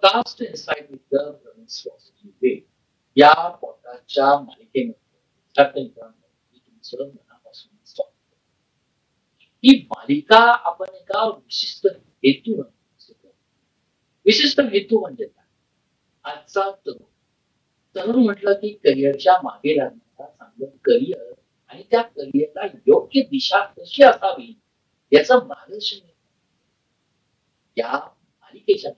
Podcast inside with the way या पॉडकास्टच्या मालिकेमध्ये तुमचं मनापासून स्वागत करतो. ही मालिका आपण एका विशिष्ट हेतू विशिष्ट हेतू म्हणजे काय? आजचा तरुण म्हटलं की करिअरच्या मागे लागणारा चांगलं करिअर आणि त्या करिअरला योग्य दिशा कशी असावी याचं मार्गदर्शन या मालिकेच्या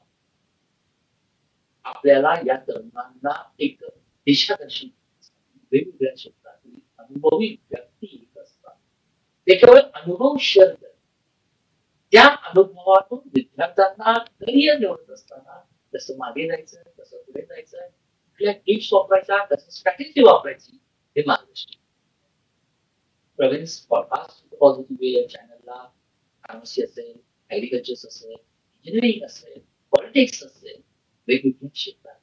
आपल्याला या तरुणांना एक दिशादर्शन वेगवेगळ्या क्षेत्रातील अनुभवी व्यक्ती येत असतात. ते केवळ अनुभव शेअर करतात. त्या अनुभवातून विद्यार्थ्यांना करिअर निवडत असताना कसं मागे जायचं, कसं पुढे जायचं, कुठल्या टिप्स वापरायच्या, कसं स्ट्रॅटेजी वापरायची हे मार्गदर्शन. प्रवीण्स पॉडकास्ट पॉझिटिव्ह वे या चॅनलला फार्मसी असेल, ऍग्रिकल्चर असेल, इंजिनिअरिंग असेल, पॉलिटिक्स असेल, वेगवेगळ्या क्षेत्रात.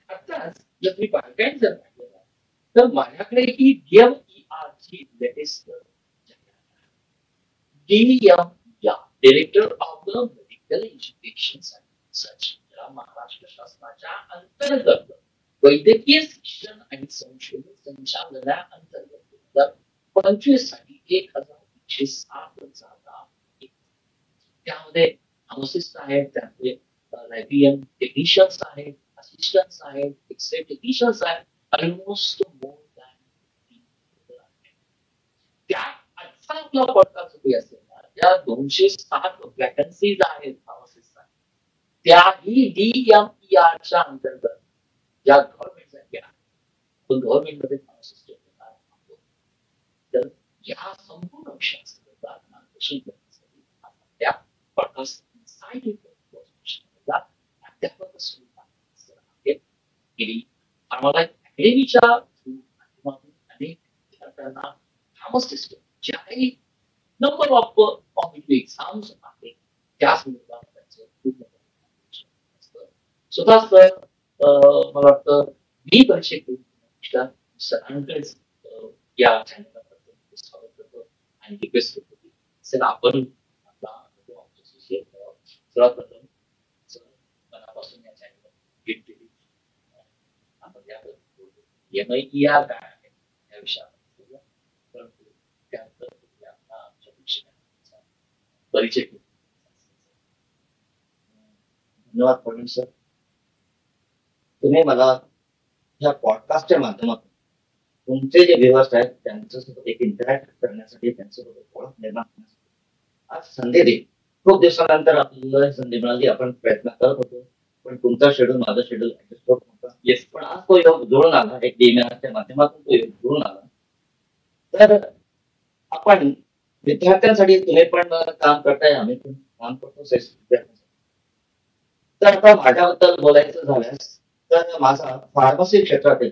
आताच जर तुम्ही बारकाईने जर पाहिलं तर माझ्याकडे ही DMER ची latest director of the medical education research या महाराष्ट्र शासनाच्या अंतर्गत वैद्यकीय शिक्षण आणि संशोधन संचालनाअंतर्गत 25 साठी 1160 जागा. त्यामध्ये फार्मासिस्ट आहेत, त्यामध्ये लायब्रेरियन टेक्निशियन्स आहेत, असिस्टंट्स आहेत, एक्सरे टेक्निशियन्स आहेत, ऑलमोस्ट मोर दॅन. त्या आजचा आपला पॉडकास्ट जो असेल ना, त्या 260 वॅकन्सीज आहेत फार्मासिस्ट, त्याही DMER च्या अंतर्गत ज्या गव्हर्नमेंट आहेत, पण गव्हर्नमेंटमध्ये फार्मासिस्ट तर या संपूर्ण विषयांसंदर्भात मार्गदर्शन करण्यासाठी आपल्या पॉडकास्ट अकॅडमीच्या माध्यमातून अनेक विद्यार्थ्यांना फार्मासिस्ट ज्या काही नंबर ऑफ कॉम्पिटिटिव्ह एक्झाम्स आहेत त्या संदर्भात त्यांचं खूप मोठं स्वतः सर मला वाटतं मी परीक्षेत सरांकडेच या चॅनलला स्वागत करतो आणि रिक्वेस्ट करतो की सर आपण सर्वात प्रथम मनापासून या चॅनलला भेट दिली. आपण याबद्दल MIER काय आहे या विषयावर परंतु त्यानंतर आमच्या प्रेक्षकांचा परिचय केला. धन्यवाद प्रवीण सर. तुम्ही मला ह्या पॉडकास्टच्या माध्यमातून तुमचे जे व्ह्युअर्स आहेत त्यांच्यासोबत एक इंटरॅक्ट करण्यासाठी, त्यांच्यासोबत ओळख निर्माण करण्यासाठी आज संधी दिली. खूप दिवसानंतर आपल्याला संधी मिळाली. आपण प्रयत्न करत होतो पण तुमचा शेड्यूल माझा शेड्यूल ऍडजस्ट होत नव्हता. येस, पण आज तो योग जुळून आला. एक DMERच्या माध्यमातून तो योग जुळून आला. तर आपण विद्यार्थ्यांसाठी तुम्ही पण काम करताय, आम्ही पण काम करतो विद्यार्थ्यांसाठी. तर आता माझ्याबद्दल बोलायचं झाल्यास तर माझा फार्मसी क्षेत्रातील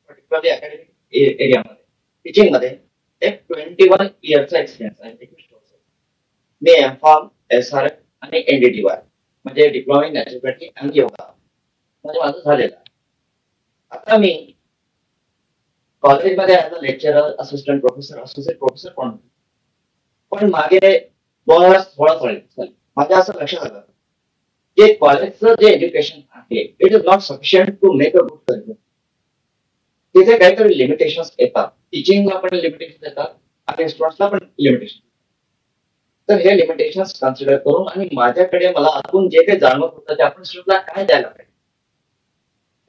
पर्टिक्युलरली अकॅडमिक एरियामध्ये टीचिंग मध्ये एक 21 इयरचा एक्सपिरियन्स आहे. 21 वर्ष मी M.Pharm, SRF आणि NDTY म्हणजे डिप्लोमा इन नॅचरोपॅथी आणि योगा म्हणजे माझं झालेलं आहे. आता मी कॉलेजमध्ये as a lecturer, assistant professor, associate professor पण होतो. पण मागे 2016 साली माझ्या असं लक्षात आलं जे कॉलेजचं जे एज्युकेशन आहे it is not sufficient to make a good career. तिथे काहीतरी लिमिटेशन्स येतात. टीचिंगला पण लिमिटेशन येतात आणि स्टुडंट्सला पण लिमिटेशन. तर हे लिमिटेशन्स कन्सिडर करून आणि माझ्याकडे मला आतून जे काही जाणवत होतं ते आपण स्टुडंटला काय द्यायला पाहिजे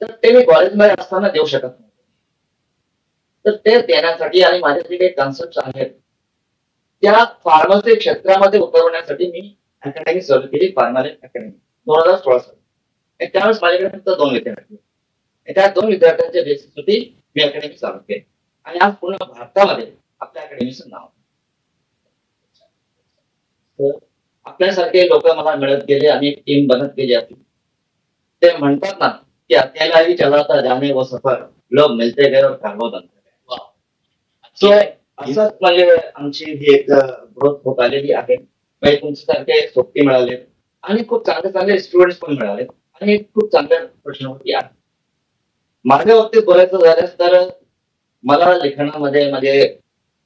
तर ते मी कॉलेजमध्ये असताना देऊ शकत नाही. तर ते देण्यासाठी आणि माझे जे काही कन्सेप्ट आहेत त्या फार्मसी क्षेत्रामध्ये उतरवण्यासाठी मी अकॅडमी चालू केली, फार्मासी अकॅडमी 2016 साली. त्यावेळेस माझ्याकडे फक्त 2 विद्यार्थी. त्या 2 विद्यार्थ्यांच्या बेसिसवरती मी अकॅडमी चालू केली आणि आज पूर्ण भारतामध्ये आपल्या अकॅडमीचं नाव. आपल्यासारखे लोक मला मिळत गेले आणि एक टीम बनत गेली आपली. ते म्हणतात ना की अकेला ही चलाता जाने वो सफर, लोग मिलते गए और कारवा बनते गए. सो असंच म्हणजे आमची ही एक ग्रोथ होत आलेली आहे. म्हणजे तुमच्यासारखे सोबती मिळाले आणि खूप चांगले चांगले स्टुडंट्स पण मिळाले आणि खूप चांगल्या प्रश्नवृत्ती आहेत. माझ्या बाबतीत बोलायचं झाल्यास तर मला लेखनामध्ये म्हणजे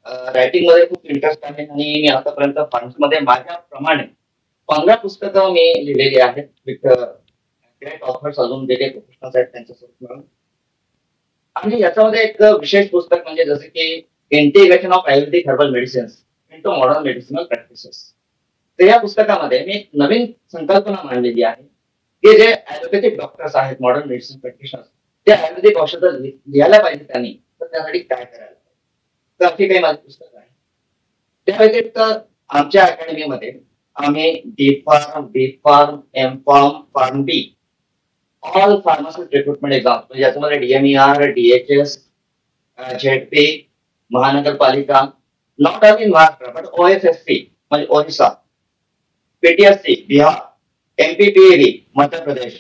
रायटिंग मध्ये खूप इंटरेस्ट आहे आणि मी आतापर्यंत फार्मसीमध्ये माझ्याप्रमाणे 15 पुस्तकं मी लिहिलेली आहेत. ग्रेट ऑथर्स अजून जे काही प्रोफेशनल्स आहेत त्यांच्यासोबत मिळून. आणि याच्यामध्ये एक विशेष पुस्तक म्हणजे जसं की integration of Ayurvedic herbal medicines into modern medicinal practices. तर या पुस्तकामध्ये मी एक नवीन संकल्पना मांडलेली आहे की जे आयुर्वेदिक डॉक्टर्स आहेत, मॉडर्न मेडिसिन प्रॅक्टिशनर्स, ते आयुर्वेदिक औषधं लिहायला पाहिजे त्यांनी, तर त्यासाठी काय करायला पाहिजे. तर अशी काही माझी पुस्तक आहे. त्या व्यतिरिक्त आमच्या अकॅडमीमध्ये आम्ही D.Pharm, B.Pharm, M.Pharm, Pharm B all pharmacist recruitment exam म्हणजे याच्यामध्ये DMER, DHS, ZP, महानगरपालिका, not only Maharashtra but OFSC म्हणजे ओरिसा, PTSC बिहार, MPPAB मध्य प्रदेश,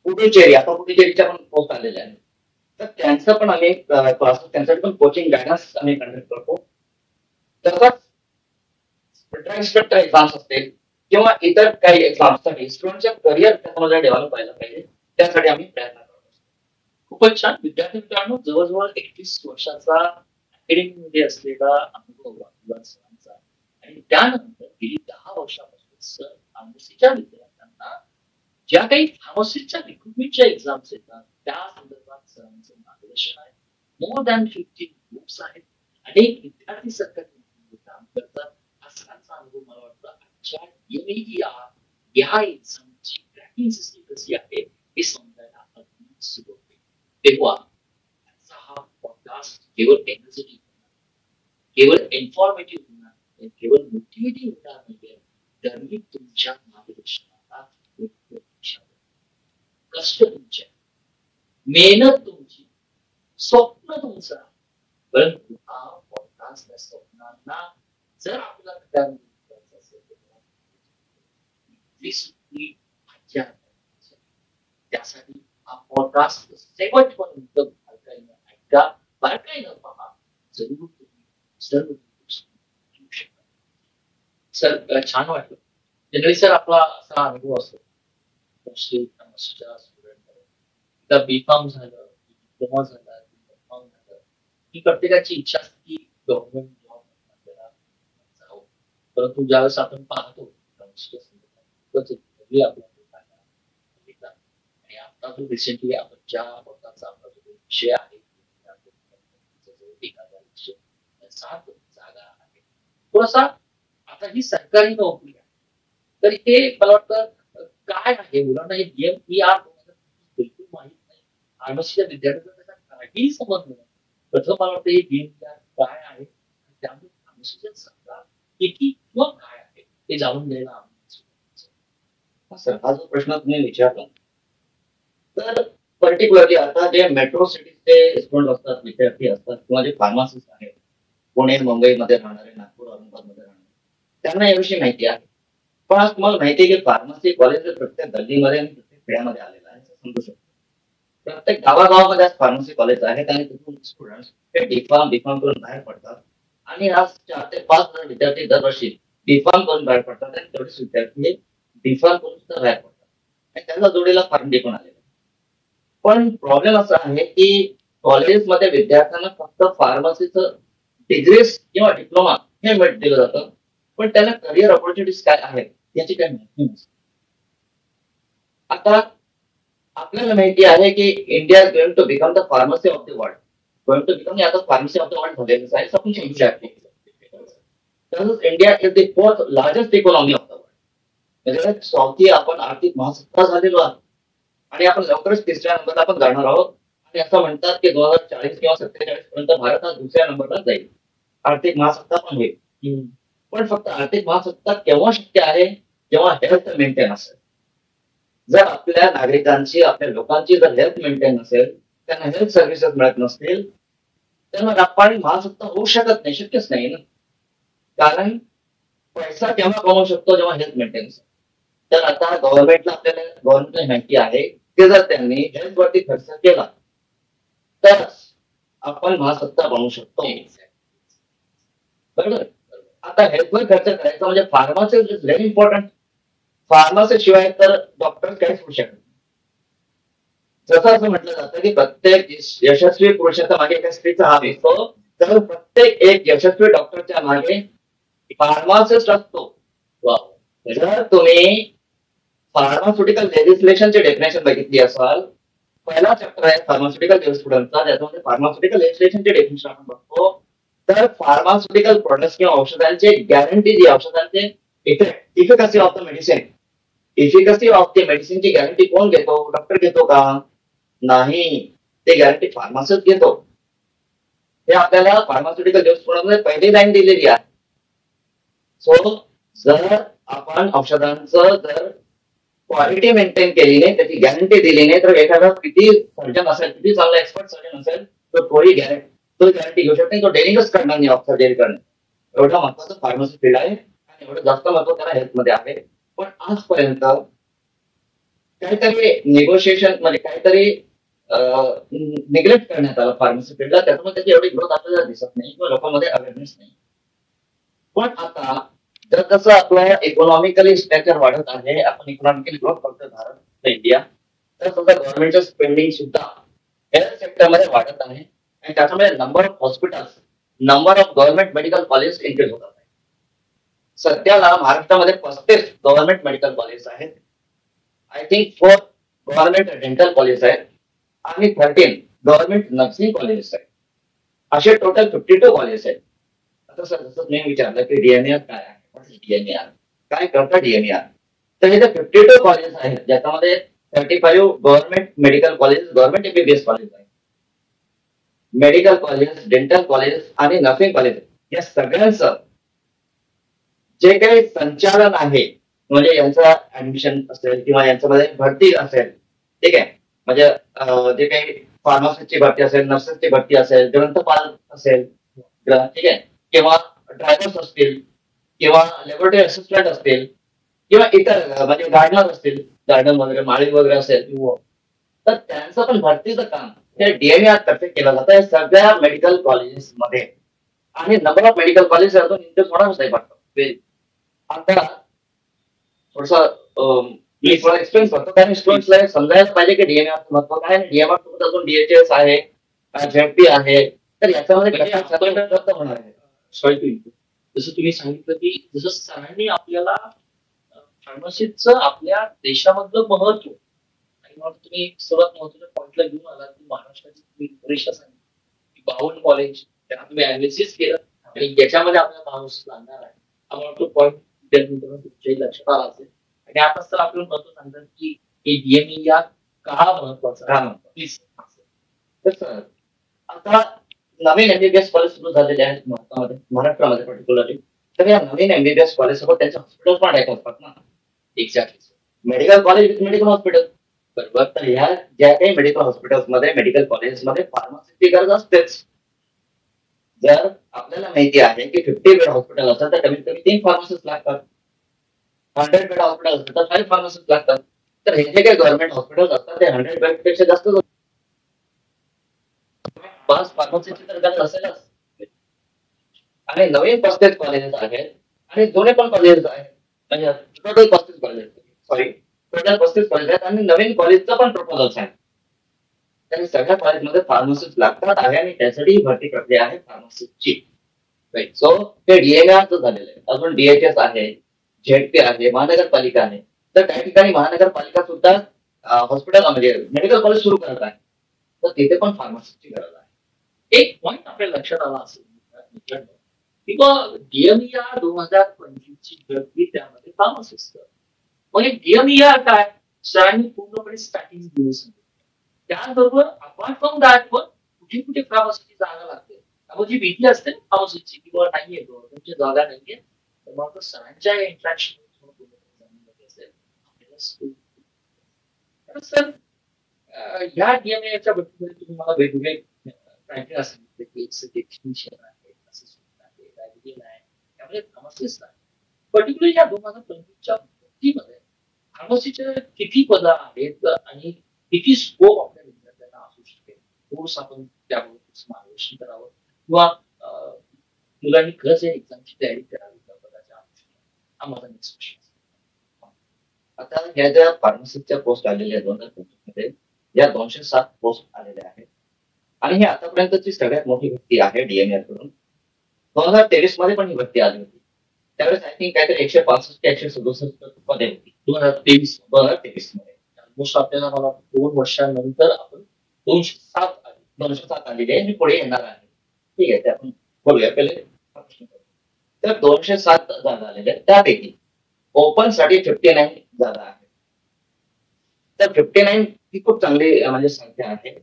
पुडुचेरी, आता पुडुचेरीच्या पण पोस्ट आलेल्या आहेत. तर त्यांचं पण आम्ही क्लासेस, त्यांसाठी पण कोचिंग गायडन्स आम्ही कंडक्ट करतो. तसंच इन्स्पेक्टर एक्झाम्स असतील किंवा इतर काही एक्झाम्ससाठी स्टुडंटच्या करिअर त्यामध्ये डेव्हलप व्हायला पाहिजे, त्यासाठी आम्ही प्रयत्न करतो. खूपच छान. विद्यार्थी मित्रांनो, जवळजवळ 31 वर्षाचा अकॅडमीमध्ये असलेला अनुभव सरांचा आणि त्यानंतर गेली 10 वर्षापासून सर फार्मसीच्या विद्यार्थ्यांना ज्या काही फार्मसीच्या रिक्रुटमेंटच्या एक्झाम्स येतात त्या संदर्भात सरांचं मार्गदर्शन आहे. मोर दॅन 50 बुक्स आहेत. अनेक विद्यार्थी सरकारी काम करतात. हा सरांचा अनुभव मला वाटतं आजच्या या एक्झामची ट्रॅकिंग सिस्टीम कशी आहे हे समजायला अगदी सुरू होते. तेव्हा आजचा हा पॉडकास्ट केवळ एनर्जेटिक होणार, केवळ इन्फॉर्मेटिव्ह होणार, केवळ मोटिवेटिव्ह होणार नाही, तर मी तुमच्या मार्गदर्शनाला कष्ट तुमच्या, मेहनत तुमची, स्वप्न तुमचं, परंतु हा पॉडकास्ट त्या स्वप्नांना जर आपल्याला करायचं असेल तर त्यासाठी हा पॉडकास्ट शेवटपर्यंत ऐका, बारकाईनं पहा, जरूर तुम्ही सर्व घेऊ शकता. सर छान वाटलं. जनरली सर आपला असा अनुभव असतो B.Pharm झालं, डिप्लोमा झाला, M.Pharm झालं, ही प्रत्येकाची इच्छा असते की गव्हर्नमेंट जॉब आपल्याला जावं. परंतु ज्यावेळेस आपण पाहतो आणि आता जो रिसेंटली आपण ज्या पदाचा आपला जो विषय आहे 7 जागा आहे, थोडासा आता ही सरकारी नोकरी आहे, तर हे मला वाटतं काय आहे मुलांना हे DMER बिलकुल माहित नाही. फार्मसीच्या विद्यार्थ्यांना त्याचा काहीही समज नाही. प्रथम मला वाटतं हे DMER काय आहे, त्यामुळे फार्मसीच्या जागा किती किंवा काय आहे ते जाणून घ्यायला सर हा जो प्रश्न तुम्ही विचारला, तर पर्टिक्युलरली आता जे मेट्रो सिटीचे स्टुडंट असतात, विद्यार्थी असतात किंवा जे फार्मासिस्ट आहेत, पुणे मुंबईमध्ये राहणारे, नागपूर औरंगाबादमध्ये राहणारे, त्यांना याविषयी माहिती आहे. पण आज तुम्हाला माहिती आहे की फार्मसी कॉलेज प्रत्येक गल्लीमध्ये आणि प्रत्येक खेड्यामध्ये आलेलं आहे, समजू शकतो. प्रत्येक गावागावामध्ये आज फार्मसी कॉलेज आहेत आणि तिथून स्टुडंट हे B.Pharm करून बाहेर पडतात. आणि आज 4 ते 5 हजार विद्यार्थी दरवर्षी B.Pharm करून बाहेर पडतात आणि तेवढेच विद्यार्थी B.Pharm करून सुद्धा बाहेर पडतात आणि त्यांना जोडीला Pharm D पण आलेला. पण प्रॉब्लेम असा आहे की कॉलेजेसमध्ये विद्यार्थ्यांना फक्त फार्मसीचं डिग्रीज किंवा डिप्लोमा हे दिलं जातं, पण त्यांना करिअर ऑपॉर्च्युनिटीज काय आहेत याची काही माहिती नसते. आता आपल्याला माहिती आहे की India is going to become the pharmacy of the world. Going to become आता फार्मसी ऑफ द वर्ल्ड झालेलं आहे, आपण समजू शकतो. तसंच India is the 4th largest economy of the world. म्हणजे चौथी आपण आर्थिक महासत्ता झालेलो आहोत आणि आपण लवकरच 3ऱ्या नंबरला आपण जाणार आहोत. आणि असं म्हणतात की 2040 किंवा 47 पर्यंत भारत हा 2ऱ्या नंबरला जाईल, आर्थिक महासत्ता पण होईल. पण फक्त आर्थिक महासत्ता केव्हा शक्य आहे, जेव्हा हेल्थ मेंटेन असेल. जर आपल्या नागरिकांची, आपल्या लोकांची जर हेल्थ मेंटेन नसेल, त्यांना हेल्थ सर्व्हिसेस मिळत नसतील, तर मग आपण महासत्ता होऊ शकत नाही, शक्यच नाही ना. कारण पैसा केव्हा कमवू शकतो, जेव्हा हेल्थ मेंटेन असेल. तर आता गव्हर्नमेंटला माहिती आहे की जर त्यांनी हेल्थ वरती खर्च केला तर आपण महासत्ता बनवू शकतो. बरोबर. आता हेल्थवर खर्च करायचा म्हणजे pharmacy is very important. Pharmacy शिवाय तर डॉक्टर काहीच होऊ शकत. जसं असं म्हटलं जातं की प्रत्येक यशस्वी पुरुषाच्या मागे एका स्त्रीचा हात असतो, तर प्रत्येक एक यशस्वी डॉक्टरच्या मागे फार्मासिस्ट असतो. जर तुम्ही फार्मास्युटिकल लेजिस्लेशनची डेफिनेशन बघितली असाल, पहिला चॅप्टर आहे फार्मास्युटिकल स्टुडंटचा, त्याच्यामध्ये फार्मास्युटिकल लेजिस्लेशनची डेफिनेशन आपण बघतो. तर फार्मास्युटिकल प्रोडक्ट्स किंवा औषधांचे गॅरंटी, जी औषधांचे efficacy of the medicine, efficacy of the मेडिसिनची गॅरंटी कोण घेतो? डॉक्टर घेतो का? नाही, ते गॅरंटी फार्मासिस्ट घेतो. हे आपल्याला फार्मास्युटिकल मध्ये पहिली लाईन दिलेली आहे. सो जर आपण औषधांचं जर क्वालिटी मेंटेन केली नाही, त्याची गॅरंटी दिली नाही, तर एखादा किती सर्जन असेल, किती चांगला एक्सपर्ट सर्जन असेल, तो गॅरंटी घेऊ शकतो, तो डेलिंगच करणार नाही ऑफ सर्जरी करणं. एवढं महत्वाचं फार्मसी फील्ड आहे आणि एवढं जास्त महत्व त्याला हेल्थ मध्ये आहे. पण आजपर्यंत काहीतरी निगोशिएशन म्हणजे काहीतरी निग्लेक्ट करण्यात आलं फार्मसी फील्डला, त्याच्यामुळे त्याची एवढी ग्रोथ आपल्याला दिसत नाही किंवा लोकांमध्ये अवेअरनेस नाही. पण आता जर कसं आपलं इकॉनॉमिकली स्ट्रक्चर वाढत आहे, आपण इकॉनॉमिकली ग्रोथ करतो भारत इंडिया, तर सुद्धा गव्हर्नमेंटचं स्पेंडिंग सुद्धा हेल्थ सेक्टरमध्ये वाढत आहे आणि त्याच्यामुळे number of hospitals, number of government medical college increase होतात आहे. सध्याला महाराष्ट्रामध्ये 35 गव्हर्नमेंट मेडिकल कॉलेज आहेत, I think 4 government dental college आहेत आणि 13 गव्हर्नमेंट नर्सिंग कॉलेजेस आहेत. असे टोटल 52 कॉलेज आहेत. आता सर जसं मी विचारलं की डीएमईआर काय आहे, डीएमईआर काय करतं डीएमईआर, तर हे 52 कॉलेज आहेत, ज्याच्यामध्ये 35 government medical college, government MBBS college आहे, मेडिकल कॉलेज, डेंटल कॉलेज आणि नर्सिंग कॉलेज, या सगळ्यांचं जे काही संचालन आहे, म्हणजे यांचं ऍडमिशन असेल किंवा यांच्यामध्ये भरती असेल, ठीक आहे, म्हणजे जे काही फार्मासिस्टची भरती असेल, नर्सेसची भरती असेल, ग्रंथपाल असेल, ठीक आहे, किंवा ड्रायव्हर्स असतील किंवा लॅबोरेटरी असिस्टंट असतील किंवा इतर म्हणजे गार्डनर असतील, गार्डन वगैरे माळी वगैरे असेल, तर त्यांचं पण भरतीचं काम हे डीएमईआर तर्फे केलं जातं सगळ्या मेडिकल कॉलेजेसमध्ये. आणि नंबर ऑफ मेडिकल कॉलेज अजून इंक्रीज होणारच नाही वाटतं. आता थोडस मी थोडा एक्सप्लेन करतो, कारण स्टुडंट्सला समजायला पाहिजे की डीएमआर महत्व काय आहे. डीएमआर सोबत अजून डीएचएस आहे, झेडपी आहे, तर याच्यामध्ये होणार आहे. सॉरी, जसं तुम्ही सांगितलं की जसं सरांनी आपल्याला फार्मसीचं आपल्या देशामधलं महत्व आणि मग तुम्ही सर्वात महत्वाच्या पॉइंटला घेऊन आला की महाराष्ट्राची तुम्ही परीक्षा सांगितली, 52 कॉलेज, त्यांना तुम्ही अनालिसिस केलं आणि याच्यामध्ये आपल्याला माणूस लागणार आहे. आम्हाला तो पॉइंट तुमच्याही लक्षात आला असेल. आणि आता सर आपल्याला महत्व सांगतात की हे डीएमईआर का महत्वाचं, प्लीज. तर आता नवीन एमबीबीएस कॉलेज सुरू झालेले आहेत भारतामध्ये, महाराष्ट्रामध्ये पर्टिक्युलरली. तर या नवीन एमबीबीएस कॉलेज सोबत त्यांचे हॉस्पिटल पण अटॅच असतात ना. Exactly, medical college with medical hospital, बरोबर. तर ह्या ज्या काही मेडिकल हॉस्पिटल्समध्ये, मेडिकल कॉलेजमध्ये फार्मसीची गरज असतेच. जर आपल्याला माहिती आहे की 50 बेड हॉस्पिटल असेल तर कमीत कमी 3 फार्मसिस्ट लागतात, 100 बेड हॉस्पिटल असेल तर 5 फार्मसिस्ट लागतात. तर हे जे काही गव्हर्नमेंट हॉस्पिटल असतात ते 100 बेड पेक्षा जास्त 5 फार्मसीची तर गरज असेलच. आणि नवीन 35 कॉलेजेस आहेत आणि जुने पण कॉलेजेस आहेत, म्हणजे total 35 college, sorry total 35 college आहेत आणि नवीन कॉलेजचं पण प्रपोजल्स आहे. आणि सगळ्या कॉलेजमध्ये फार्मसिस्ट लागतात आहे आणि त्यासाठी भरती प्रक्रिया आहे फार्मसिस्टची. राईट. सो ते डीएमआरचं झालेलं आहे. अजून डीएचएस आहे, झेडपी आहे, महानगरपालिका आहे. तर काही ठिकाणी महानगरपालिका सुद्धा हॉस्पिटल म्हणजे मेडिकल कॉलेज सुरू करत आहे, तर तिथे पण फार्मसिस्टची गरज आहे. एक पॉइंट आपल्या लक्षात आला असेल मित्रांनो, की डीएमईआर 2025 ची भरती त्यामध्ये फार्मसिस्ट. म्हणजे डीएमईआर काय, सरांनी पूर्णपणे स्टार्टिंग दिवस सांगितलं. त्याचबरोबर अपार्ट फ्रॉम दॅट पण कुठे कुठे फार्मसीची जागा लागते, आपण जी भीती असते फार्मसीची किंवा नाहीये गव्हर्नमेंटची जागा नाहीये, तर मग सरांच्या इंट्रॅक्शन असेल आपल्याला. सर ह्या डीएमईआरच्या भरतीमध्ये तुम्ही मला वेगवेगळे क्रायटेरिया सांगितले की टेक्निशियन आहे, असिस्टंट आहे, डायरेक्टर आहे, त्यामध्ये फार्मसिस्ट आहे. पर्टिक्युलरली या 2025च्या भरतीमध्ये फार्मसीचे किती पदं आहेत आणि किती स्कोप आपल्या विद्यार्थ्यांना असू शकेल, कोर्स आपण त्यावर मार्गदर्शन करावं किंवा मुलांनी खरंच या एक्झामची तयारी करावी त्या पदाच्या अनुषंगाने, हा माझा नेक्स्ट क्वेश्चन. आता ह्या ज्या फार्मसिस्टच्या पोस्ट आलेल्या 2025 मध्ये या 207 पोस्ट आलेल्या आहेत आणि ही आतापर्यंतची सगळ्यात मोठी भरती आहे डीएमआर कडून. 2023 मध्ये पण ही भरती आली होती. त्यावेळेस आय थिंक काहीतरी 165 167 पदे होती 2023 2023 मध्ये. ऑलमोस्ट आपल्याला मला वाटतं 2 वर्षानंतर आपण 207 आली. 207 आलेली आहे, मी पुढे येणार आहे. ठीक आहे, ते आपण बोलूया. पहिले हा प्रश्न करू. तर 207 जागा आलेल्या आहेत, त्यापैकी ओपन साठी 59 जागा आहेत. तर 59 ही खूप चांगली म्हणजे संख्या आहे.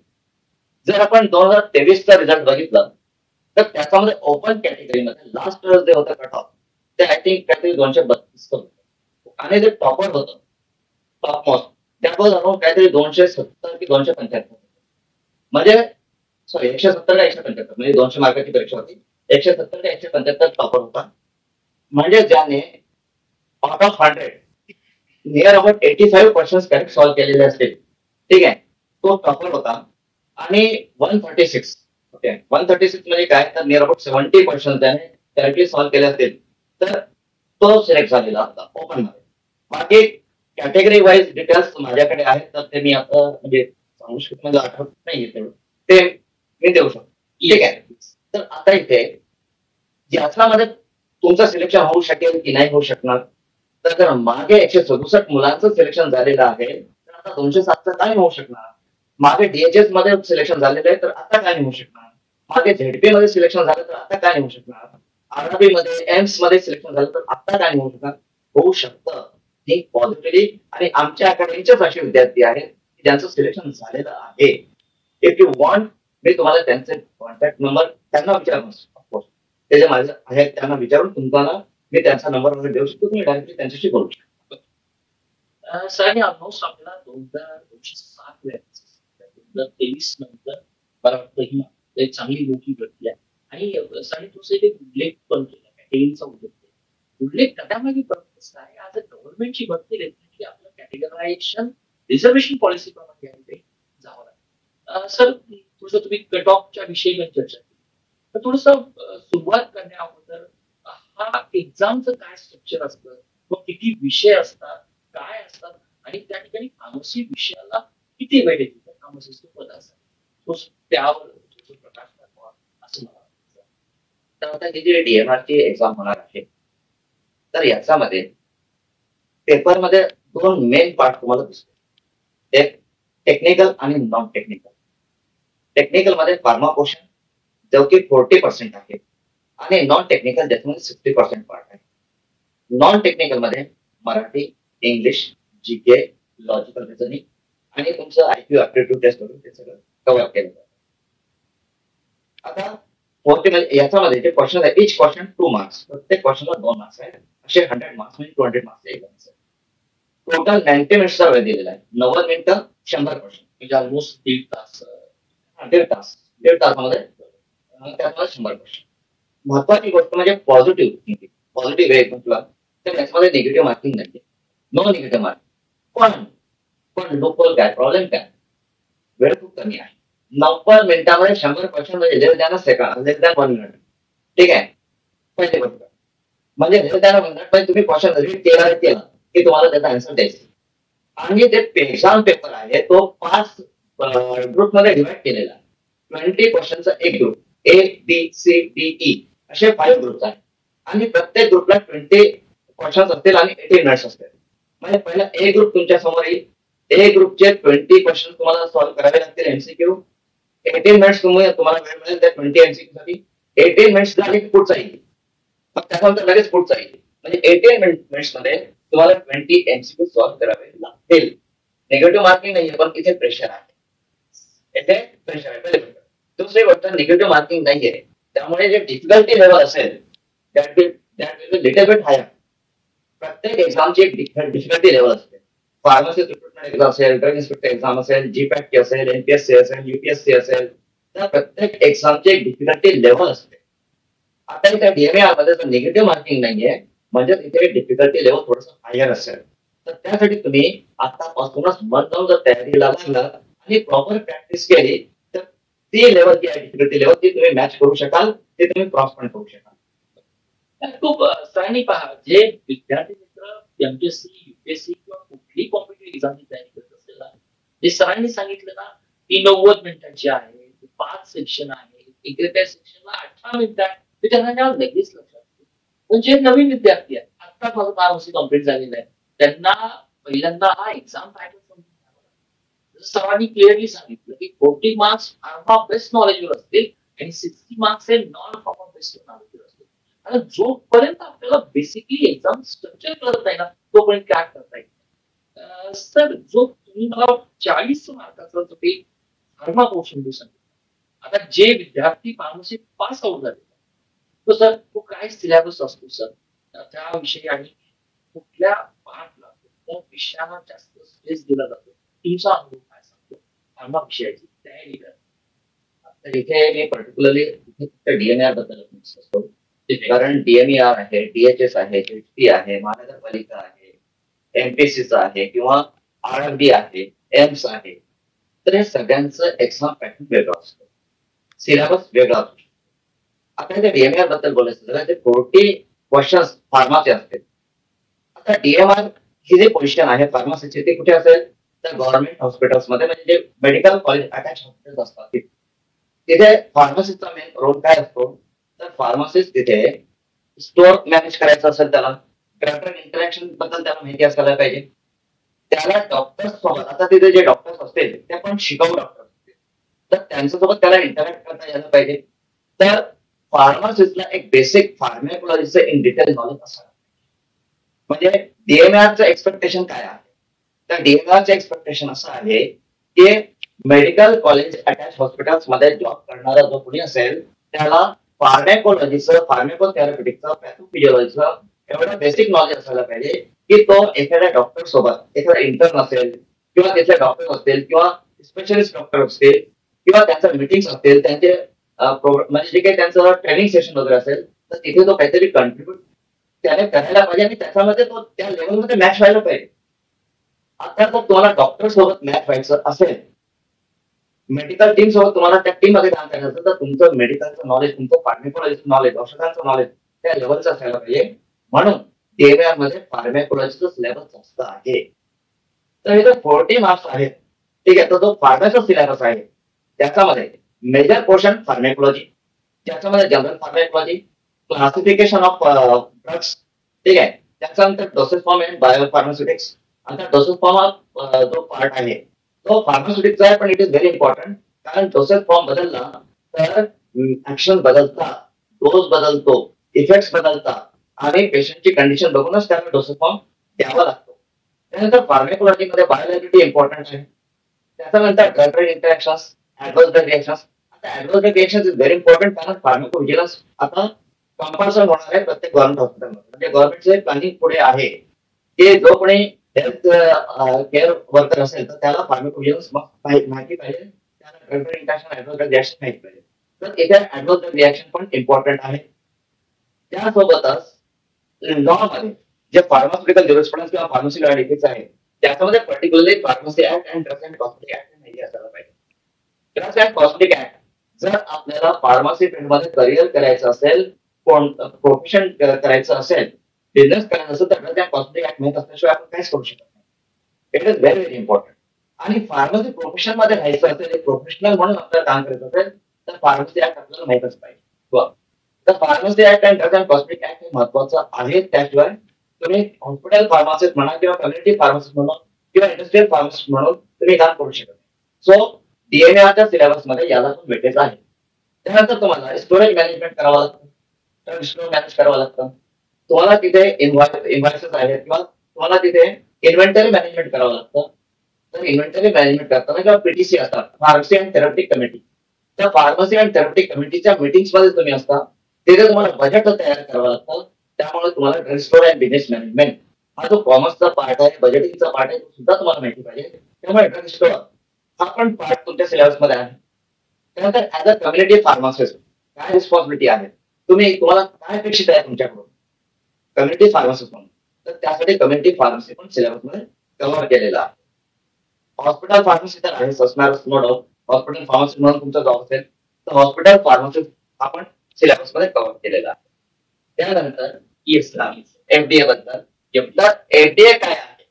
जर आपण 2023 चा रिझल्ट बघितला तर त्याच्यामध्ये ओपन कॅटेगरीमध्ये लास्ट जे होतं कट ऑफ ते आय थिंक काहीतरी 232 होतं आणि जे टॉपर होतं टॉप मोस्ट त्यावर अराउंड काहीतरी 270 की 275 म्हणजे सॉरी 170 का 175 म्हणजे 200 मार्काची परीक्षा होती. 170 का 175 टॉपर होता. म्हणजे ज्याने out of 100 near about 85 question correct solve केलेले असतील, ठीक आहे, तो टॉपर होता. आणि 136 ओके 136 म्हणजे काय तर नियर अबाउट 70 क्वेश्चन त्याने करेक्टली सॉल्व्ह केले असतील तर तो सिलेक्ट झालेला होता ओपन मध्ये. बाकी कॅटेगरी वाईज डिटेल्स माझ्याकडे आहेत तर ते मी आता म्हणजे सांगू शकतो, मला आठवत नाही तेवढं ते मी देऊ शकतो. ठीक आहे. तर आता इथे याच्यामध्ये तुमचं सिलेक्शन होऊ शकेल की नाही होऊ शकणार, तर जर मागे 167 मुलांचं सिलेक्शन झालेलं आहे तर आता 207चं काय होऊ शकणार. मागे डीएचएस मध्ये सिलेक्शन झालेलं आहे तर आता काय नाही होऊ शकणार. मागे झेडपी मध्ये सिलेक्शन झालं तर आता काय नाही होऊ शकणार. आरबी मध्ये एम्स मध्ये सिलेक्शन झालं तर आता काय नाही होऊ शकणार. होऊ शकतं ही पॉझिटिव्हली. आणि आमच्या अकॅडमीचेच असे विद्यार्थी आहेत की ज्यांचं सिलेक्शन झालेलं आहे. इफ यू वॉन्ट मी तुम्हाला त्यांचे कॉन्टॅक्ट नंबर त्यांना विचारून ऑफकोर्स ते जे माझे आहेत त्यांना विचारून तुम्हाला मी त्यांचा नंबर वगैरे देऊ शकतो, तुम्ही डायरेक्टली त्यांच्याशी बोलू शकता. सरांनी ऑलमोस्ट आपल्याला 207 वेळेस 2023 नंतर मला वाटतं ही एक चांगली मोठी घडली आहे. आणि सरांनी तुझं एक उल्लेख पण केला कॅटेगरीचा उल्लेख केला. उल्लेख करण्यामागे पर्पज काय आज गव्हर्नमेंटची भरती की आपलं कॅटेगरायझेशन रिझर्वेशन पॉलिसी प्रमाणे याकडे जावं लागतं. सर तुझं तुम्ही कट ऑफच्या विषयी पण चर्चा केली तर थोडस सुरुवात करण्या अगोदर हा एक्झामचं काय स्ट्रक्चर असतं व किती विषय असतात काय असतात आणि त्या ठिकाणी फार्मसी विषयाला किती वेळ येते फार्मसिस्ट पद असतात तो त्यावर प्रकाश टाकावा असं मला वाटतं. तर आता ही जी डीएमआर ची एक्झाम होणार आहे तर याच्यामध्ये पेपरमध्ये दोन मेन पार्ट तुम्हाला दिसतो. एक टेक्निकल आणि नॉन टेक्निकल. टेक्निकल मध्ये फार्मा पोर्शन जो की 40% आहे आणि नॉन टेक्निकल ज्याच्यामध्ये 60% पार्ट आहे. नॉन टेक्निकल मध्ये Marathi, English, GK, logical reasoning आणि तुमचं आयक्यू ऍप्टिट्यूड टेस्ट वगैरे ते सगळं कव्हर केलं जातं. आता 40 म्हणजे याच्यामध्ये जे क्वेश्चन आहे इच क्वेश्चन 2 मार्क्स, प्रत्येक क्वेश्चनला 2 मार्क्स आहेत. असे 100 मार्क्स म्हणजे 200 मार्क्स एक्झाम आहे. टोटल 90 मिनिट्सचा वेळ दिलेला आहे. 90 मिनिटं 100 क्वेश्चन म्हणजे ऑलमोस्ट 1.5 तास. दीड तासामध्ये त्यात 100 क्वेश्चन. महत्वाची गोष्ट म्हणजे पॉझिटिव्ह वे म्हटलं तर याच्यामध्ये निगेटिव्ह मार्किंग नाही. No negative marking. पण लोकल काय प्रॉब्लेम काय, वेळ खूप कमी आहे. 90 मिनिटामध्ये 100 क्वेश्चन म्हणजे लेस दॅन सेकंड, लेस दॅन 1 मिनिट. ठीक आहे. पहिली गोष्ट म्हणजे लेस दॅन 1 मिनिट म्हणजे तुम्ही क्वेश्चन रीड केला की तुम्हाला त्याचा आन्सर द्यायचा. आणि ते एक्झाम पेपर आहे तो 5 ग्रुप मध्ये डिवाइड केलेला आहे. 20 क्वेश्चनचा एक group A B C D E असे 5 ग्रुप्स आहेत आणि प्रत्येक ग्रुपला 20 क्वेश्चन असतील आणि 80 मिनिट्स असतील. म्हणजे पहिला ए ग्रुप तुमच्या समोर येईल. ए ग्रुपचे 20 क्वेश्चन तुम्हाला सॉल्व्ह करावे लागतील एमसीक्यू. 18 मिनिट्स तुम्हाला वेळ मिळेल त्या 20 एमसीक्यू साठी. 18 मिनिट्स झाले की पुढचा येईल. मग त्यानंतर लगेच पुढचा येईल. म्हणजे 18 मिनिट्स मध्ये तुम्हाला 20 एमसीक्यू सॉल्व्ह करावे लागतील. निगेटिव्ह मार्किंग नाहीये पण इथे प्रेशर आहे. इथे प्रेशर आहे पहिली गोष्ट. दुसरी गोष्ट निगेटिव्ह मार्किंग नाहीये त्यामुळे जे डिफिकल्टी लेवल असेल that will be little bit higher. प्रत्येक एक्झामची एक डिफिकल्टी लेवल असते. फार्मसी रिक्रुटमेंट एक्झाम असेल, ड्रग इन्स्पेक्टर एक्झाम असेल, जीपॅटची असेल, एनपीएससी असेल, युपीएससी असेल, तर प्रत्येक एक्झामची एक डिफिकल्टी लेवल असते. आता इथे डीएमआर मध्ये जर निगेटिव्ह मार्किंग नाहीये म्हणजे इथे डिफिकल्टी लेवल थोडस हायर असेल. तर त्यासाठी तुम्ही आतापासूनच मन लावून जर तयारीला लागला आणि प्रॉपर प्रॅक्टिस केली तर ती लेवल जी आहे डिफिकल्टी लेवल ती तुम्ही मॅच करू शकाल, ते तुम्ही क्रॉस पण करू शकाल. खूप सरांनी पहा जे विद्यार्थी मित्र एमपीएससी युपीएससी किंवा कुठली कॉम्पिटेटिव्ह एक्झामची तयारी करत असेल ना जे सरांनी सांगितलं ना ती 90 मिनिटांची आहे, 5 सेक्शन आहे, एकेका सेक्शनला 18 मिनिटं आहे ते त्यांना लगेच लक्षात येईल. म्हणजे नवीन विद्यार्थी आहेत, आता माझं फार्मसी कम्प्लीट झालेलं आहे, त्यांना पहिल्यांदा हा एक्झाम पॅटर्न समजून घ्यावा लागेल. सरांनी क्लिअरली सांगितलं की 40 मार्क्स फार्मा बेस्ट नॉलेजवर असतील आणि 60 मार्क्स हे नॉन फार्मा बेस्ट नॉलेजवर असतील. आणि जोपर्यंत आपल्याला बेसिकली एक्झाम स्ट्रक्चर कळत नाही ना, तोपर्यंत काय करता येईल. सर, जो तुम्ही मला 40 मार्काचा जो काही फार्मा पोर्शन देऊ सांगितलं, आता जे विद्यार्थी फार्मसी पास आउट झाले, तो सर तो काय सिलेबस असतो सर, त्याविषयी आणि कुठल्या पार्टला कुठल्या विषयाला जास्त स्ट्रेस दिला जातो, तुमचा अनुभव काय सांगतो फार्मा विषयाची तयारी करा. तर इथे मी पर्टिक्युलरली फक्त डीएमआर बद्दल असतो, कारण डीएमईआर आहे, डीएचएस आहे, एचपी आहे, महानगरपालिका आहे, एमपीसीचा आहे किंवा आरआरबी आहे, एम्स आहे. तर हे सगळ्यांचं एक्झाम पॅटर्न वेगळं असतं, सिलेबस वेगळा असतो. आता त्या डीएमआर बद्दल बोलायचं झालं ते 40 क्वेश्चन्स फार्माचे असते. आता डीएमआर ही जे पोझिशन आहे फार्मसीची ते कुठे असेल तर गव्हर्नमेंट हॉस्पिटल्समध्ये, म्हणजे जे मेडिकल कॉलेज अटॅच हॉस्पिटल्स असतात तिथे फार्मसीचा मेन रोल काय असतो तर फार्मसिस्ट तिथे स्टोअर मॅनेज करायचं असेल, त्याला ड्रग इंटरॅक्शन बद्दल त्याला माहिती असायला पाहिजे. त्याला डॉक्टर्स सोबत, आता तिथे जे डॉक्टर्स असतील ते पण शिकाऊ डॉक्टर असतील, तर त्यांच्यासोबत त्याला इंटरॅक्ट करता यायला पाहिजे. तर फार्मसिस्टला एक बेसिक फार्मॅकोलॉजीचं इन डिटेल नॉलेज असायला पाहिजे. म्हणजे डीएमआरचं एक्सपेक्टेशन काय आहे तर डीएमआरचं एक्सपेक्टेशन असं आहे की मेडिकल कॉलेज अटॅच हॉस्पिटल्स मध्ये जॉब करणारा जो कोणी असेल त्याला फार्मॅकोलॉजीचं, फार्मॅकोथेरप्युटिकचं, पॅथोफिजिओलॉजीचं एवढं बेसिक नॉलेज असायला पाहिजे की तो एखाद्या डॉक्टर सोबत, एखादा इंटर्न असेल किंवा तिथले डॉक्टर असतील किंवा स्पेशलिस्ट डॉक्टर असतील किंवा त्यांच्या मिटिंग्स असतील, त्यांचे म्हणजे जे काही त्यांचं ट्रेनिंग सेशन वगैरे असेल तर तिथे तो काहीतरी कंट्रीब्युट त्याने करायला पाहिजे आणि त्याच्यामध्ये तो त्या लेवलमध्ये मॅच व्हायला पाहिजे. आता जर तुम्हाला डॉक्टर सोबत मॅच व्हायचं असेल, मेडिकल टीम सोबत तुम्हाला त्या टीम मध्ये काम करायचं असेल तर तुमचं मेडिकलचं नॉलेज, तुमचं फार्मॅकोलॉजीचं नॉलेज, औषधांचं नॉलेज त्या लेवलचं असायला पाहिजे. म्हणून डीएमआर मध्ये फार्मॅकोलॉजीचं सिलेबस जास्त आहे. तर इथे 40 मार्क्स आहेत, ठीक आहे. तर जो फार्मॅचा सिलेबस आहे त्याच्यामध्ये मेजर पोर्शन फार्मॅकोलॉजी, त्याच्यामध्ये general pharmacology, classification of drugs, ठीक आहे. त्याच्यानंतर dosage form and bio pharmaceutics. आता डोसेज फॉर्म जो पार्ट आहे तो फार्मास्युटिक्सचा आहे, पण इट इज व्हेरी इम्पॉर्टंट, कारण डोसेज फॉर्म बदलला तर ऍक्शन बदलता, डोस बदलतो, इफेक्ट्स बदलतात आणि पेशंटची कंडिशन बघूनच त्याला डोसेज फॉर्म द्यावा लागतो. त्यानंतर फार्मॅकोलॉजीमध्ये बायोलॅबिलिटी इम्पॉर्टंट आहे. त्याच्यानंतर drug drug interactions, adverse drug reactions. आता adverse drug reactions is very important, कारण फार्मॅकोव्हिजिलन्स आता कंपल्सरी होणार आहे प्रत्येक गव्हर्नमेंट हॉस्पिटलमध्ये. म्हणजे गव्हर्नमेंटचे प्लॅनिंग पुढे आहे की जो कोणी हेल्थ केअर वर्कर असेल तर त्याला फार्मॅकोव्हिजिलन्स माहिती पाहिजे, त्याला drug drug interaction, adverse drug reaction माहिती पाहिजे. तर इथे ऍडव्हर्स ड्रग रिएक्शन पण इम्पॉर्टंट आहे. त्यासोबतच लॉ मध्ये जे फार्मास्युटिकल ज्युरिस्प्रुडन्स किंवा फार्मसी लॉ डिफिक्स आहे त्याच्यामध्ये particularly pharmacy act and drugs and cosmetic act माहिती असायला पाहिजे. ड्रग्स अँड कॉस्मेटिक ऍक्ट, जर आपल्याला फार्मसी फील्डमध्ये करिअर करायचं असेल, प्रोफेशन करायचं असेल, बिझनेस करायचं असेल तर ड्रग्स अँड कॉस्मेटिक ऍक्ट माहित असल्याशिवाय आपण काहीच करू शकत नाही. It is very very important. आणि फार्मसी प्रोफेशन मध्ये राहायचं असेल, एक प्रोफेशनल म्हणून आपल्याला काम करायचं असेल तर फार्मसी ऍक्ट आपल्याला माहितच पाहिजे. तर pharmacy act and drugs and cosmetic act हे महत्वाचं आहे. त्याशिवाय तुम्ही हॉस्पिटल फार्मासिस्ट म्हणा किंवा कम्युनिटी फार्मासिस्ट म्हणून किंवा इंडस्ट्रियल फार्मासिस्ट म्हणून तुम्ही काम करू शकत नाही. सो डीएमआरच्या सिलेबस मध्ये याला पण वेटेज आहे. त्यानंतर तुम्हाला स्टोरेज मॅनेजमेंट करावं लागतं, ड्रग स्टोर मॅनेज करावं लागतं. तुम्हाला तिथे इन्व्हॉइसेस आहेत किंवा तुम्हाला तिथे इन्व्हेंटरी मॅनेजमेंट करावं लागतं. तर इन्व्हेंटरी मॅनेजमेंट करताना किंवा पीटीसी असतात, फार्मसी अँड थेरप्युटिक कमिटी, त्या फार्मसी अँड थेरप्युटिक कमिटीच्या मीटिंग्स मध्ये तुम्ही असता, तिथे तुम्हाला बजेट तयार करावं लागतं. त्यामुळे तुम्हाला drug store and business management हा जो कॉमर्सचा पार्ट आहे, बजेटिंगचा पार्ट आहे, तो सुद्धा तुम्हाला माहिती पाहिजे. त्यामुळे ड्रग स्टोर हा पण पार्ट तुमच्या सिलेबस मध्ये आहे. त्यानंतर ऍज अ कम्युनिटी फार्मासिस्ट काय रिस्पॉन्सिबिलिटी आहे, तुम्हाला काय अपेक्षित आहे तुमच्याकडून कम्युनिटी फार्मसिस्ट म्हणून, तर त्यासाठी कम्युनिटी फार्मसी पण सिलेबस मध्ये कव्हर केलेला आहे. हॉस्पिटल फार्मसी तर आहेच असणार, नो डाऊट. हॉस्पिटल फार्मसी म्हणून तुमचा जॉब असेल तर हॉस्पिटल फार्मसी आपण सिलेबस मध्ये कव्हर केलेला आहे. त्यानंतर एफडीए बद्दल, एफडीए काय आहे,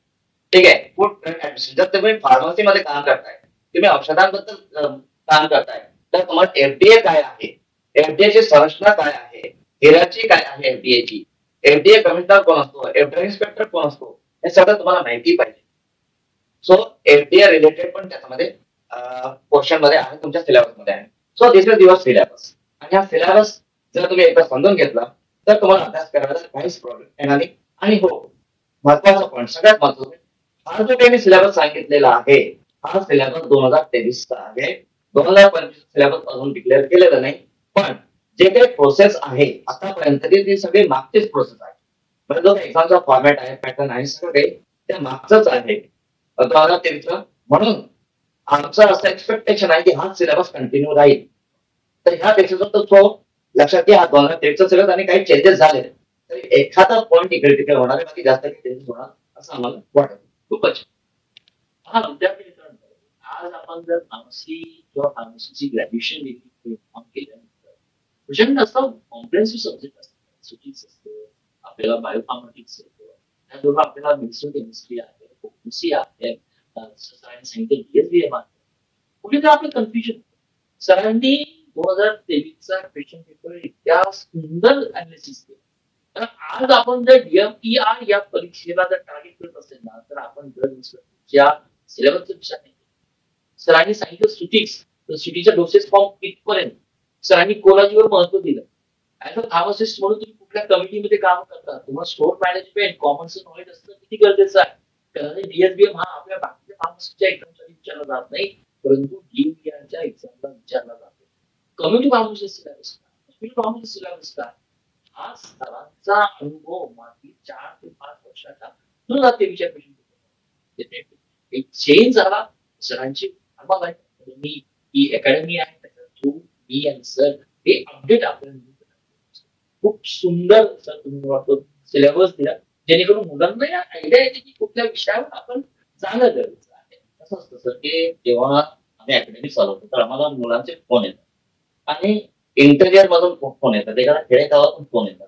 ठीक आहे. Food drug administration. जर तुम्ही फार्मसी मध्ये काम करताय, तुम्ही औषधांबद्दल काम करताय, तर तुम्हाला एफडीए काय आहे, एफडीए ची संरचना काय आहे, हिराची काय आहे एफडीए ची, एफडीए कमिशनर कोण असतो, एफडीए इन्स्पेक्टर कोण असतो, हे सगळं तुम्हाला माहिती पाहिजे. सो एफडीए रिलेटेड पण त्याच्यामध्ये पोर्शन मध्ये आहे, तुमच्या सिलेबस मध्ये आहे. So this is your syllabus. आणि हा सिलेबस जर तुम्ही एकदा समजून घेतला तर तुम्हाला अभ्यास करायला काहीच प्रॉब्लेम येणार नाही. आणि हो, महत्वाचा पॉईंट, सगळ्यात महत्वाचा, हा जो काही मी सिलेबस सांगितलेला आहे हा सिलेबस 2023चा आहे. 2025 सिलेबस अजून डिक्लेअर केलेला नाही. पण जे काही प्रोसेस आहे आतापर्यंत ती सगळी मागचीच प्रोसेस आहे. म्हणजे जो एक्झामचा फॉर्मॅट आहे, पॅटर्न आहे, सगळं काही त्या मागचंच आहे 2023. म्हणून आमचं असं एक्सपेक्टेशन आहे की हा सिलेबस कंटिन्यू राहील. तर ह्यापेक्षा जर तो लक्षात घ्या, 2023चा सिलेबस आणि काही चेंजेस झाले तरी एखादा पॉईंट इकडे तिकडे होणार आहे, बाकी जास्त काही चेंजेस होणार असं आम्हाला वाटत. खूपच. हा विद्यार्थी मित्रांनो, आज आपण जर फार्मसी किंवा फार्मसीची ग्रॅज्युएशन डिग्री केल्यानंतर प्रचंड असा कॉम्प्रेहेन्सिव्ह सब्जेक्ट असतात. फिजिक्स असतं, आपल्याला बायोफार्माटिक्स येतं, त्याचबरोबर आपल्याला मेडिसिनल केमिस्ट्री आहे, फोर्मसी आहे, सायन्स सांगितलं, डीएसबीएम आहे. कुठे तर आपलं कन्फ्युजन. सरांनी 2023चा क्वेश्चन पेपर इतक्या सुंदर अनालिसिस केला. तर आज आपण जर डीएमईआर या परीक्षेला जर टार्गेट करत असेल ना, तर आपण ड्रग सिलेबसचा विचार नाही. सरांनी सांगितलं सुटिक्स, तर सुटीचा डोसेस फॉर्म इथपर्यंत सरांनी कोलॉजीवर महत्व दिलं. ऍज अ फार्मासिस्ट म्हणून तुम्ही कुठल्या कमिटीमध्ये काम करता, तुम्हाला स्टोर मॅनेजमेंट कॉमनचं नॉलेज असणं किती गरजेचं आहे. कारण डीएसबीएम हा आपल्या बाकीच्या फार्मसीच्या एक्झामसाठी विचारला जात नाही, परंतु डीएमईआरच्या एक्झामला विचारला जातो. कम्युनिटी फार्मसी सिलेबस का, हॉस्पिटल फार्मसी सिलेबस का, हा सरांचा अनुभव मागील 4 ते 5 वर्षाचा 2023च्या क्वेश्चन एक चेंज झाला. सरांची मी ही अकॅडमी आहे, त्याच्या थ्रू मी आणि सर हे अपडेट आपल्याला खूप सुंदर सर तुम्ही सिलेबस दिला, जेणेकरून मुलांना या आयडिया येते की कुठल्या विषयावर आपण जाणं गरजेचं आहे. कसं असतं सर की जेव्हा आम्ही अकॅडमी चालवतो तर आम्हाला मुलांचे फोन येतात आणि इंटरव्ह्यू मधून फोन येतात, एखादा खेडेगावातून फोन येतात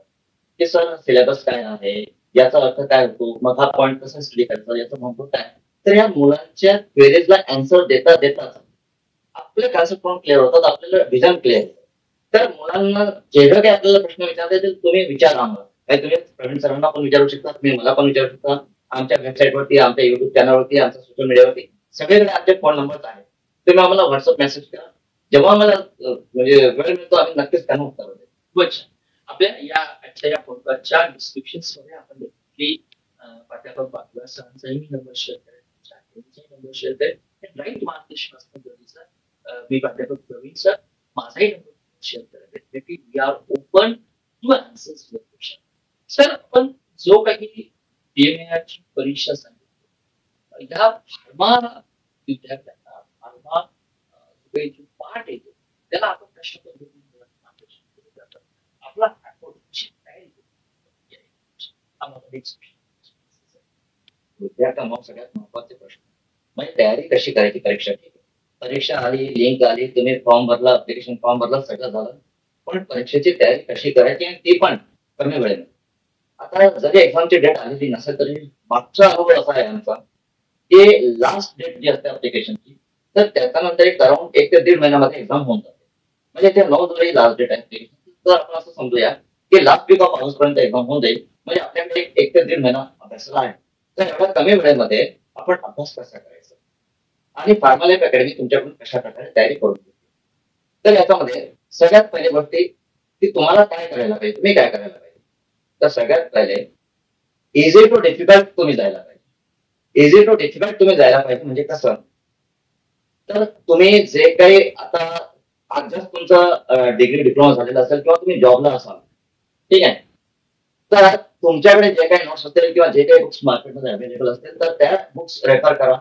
की सर सिलेबस काय आहे, याचा अर्थ काय होतो, मग हा पॉईंट कसा स्टडी करायचा, याचा महत्व काय. तर या मुलांच्या क्वेरीजला आन्सर देता देताच आपले कॉन्सेप्ट पण क्लिअर होतात, आपल्याला विजन क्लिअर. तर मुलांना जेवढं काही आपल्याला प्रश्न विचारता येतील तुम्ही विचारा आम्हाला. काही तुम्ही प्रवीण सरांना पण विचारू शकता, तुम्ही मला पण विचारू शकता. आमच्या वेबसाईटवरती, आमच्या युट्यूब चॅनलवरती, आमच्या सोशल मीडियावरती सगळीकडे आमचे फोन नंबर आहेत. तुम्ही आम्हाला व्हॉट्सअप मेसेज करा, जेव्हा आम्हाला म्हणजे वेळ मिळतो आम्ही नक्कीच त्यांना उत्तर देतो. खूपच आपल्या या आजच्या या पॉडकास्टच्या डिस्क्रिप्शन मध्ये आपण देखील प्राध्यापक बागुला सरांचाही नंबर शेअर करेल, नंबर शेअर करेल. राईट मार्गदर्शन असणं गरजेचं आहे. मी प्राध्यापक प्रवीण सर, माझाही नंबर शेअर करेल. We are open to answers your question. Sir, आपण जो काही डीएमईआरची परीक्षा सांगितली, ह्या फार्मा विद्यार्थ्यांना फार्मा जो पाठ येतो त्याला आपण कशा पद्धतीने आपला विद्यार्थ्यांना सगळ्यात महत्वाचे प्रश्न म्हणजे तयारी कशी करायची परीक्षेची. परीक्षा आली, लिंक आली, तुम्ही फॉर्म भरला, अप्लिकेशन फॉर्म भरला, सगळं झालं, पण परीक्षेची तयारी कशी करायची आणि ती पण कमी वेळेने. आता जरी एक्झामची डेट आलेली नसेल तरी मागचा अनुभव असा आहे आमचा की लास्ट डेट जी असते अप्लिकेशनची, तर त्याच्यानंतर एक अराउंड 1 ते 1.5 महिन्यामध्ये एक्झाम होऊन जाते. म्हणजे ते 9 जुलै लास्ट डेट आहे. तर आपण असं समजूया की लास्ट वीक ऑफ ऑगस्ट पर्यंत एक्झाम होऊन जाईल. म्हणजे आपल्याकडे 1 ते 1.5 महिना अभ्यासाला आहे. तर एवढ्या कमी वेळेमध्ये आपण अभ्यास कसा करायचा आणि फार्मा लाईफ अकॅडमी तुमच्याकडून कशा प्रकारे तयारी करून घेते. तर याच्यामध्ये सगळ्यात पहिली गोष्टी की तुम्हाला काय करायला पाहिजे, तुम्ही काय करायला पाहिजे. तर सगळ्यात पहिले इझी टू डिफिकल्ट तुम्ही जायला पाहिजे. इझी टू डिफिकल्ट तुम्ही जायला पाहिजे म्हणजे कसं, तर तुम्ही जे काही आता आज जस्ट तुमचा डिग्री डिप्लोमा झालेला असेल किंवा तुम्ही जॉबला असाल, ठीक आहे, तर तुमच्याकडे जे काही नोट्स असतील किंवा जे काही बुक्स मार्केटमध्ये अवेलेबल असतील तर त्या बुक्स रेफर करा,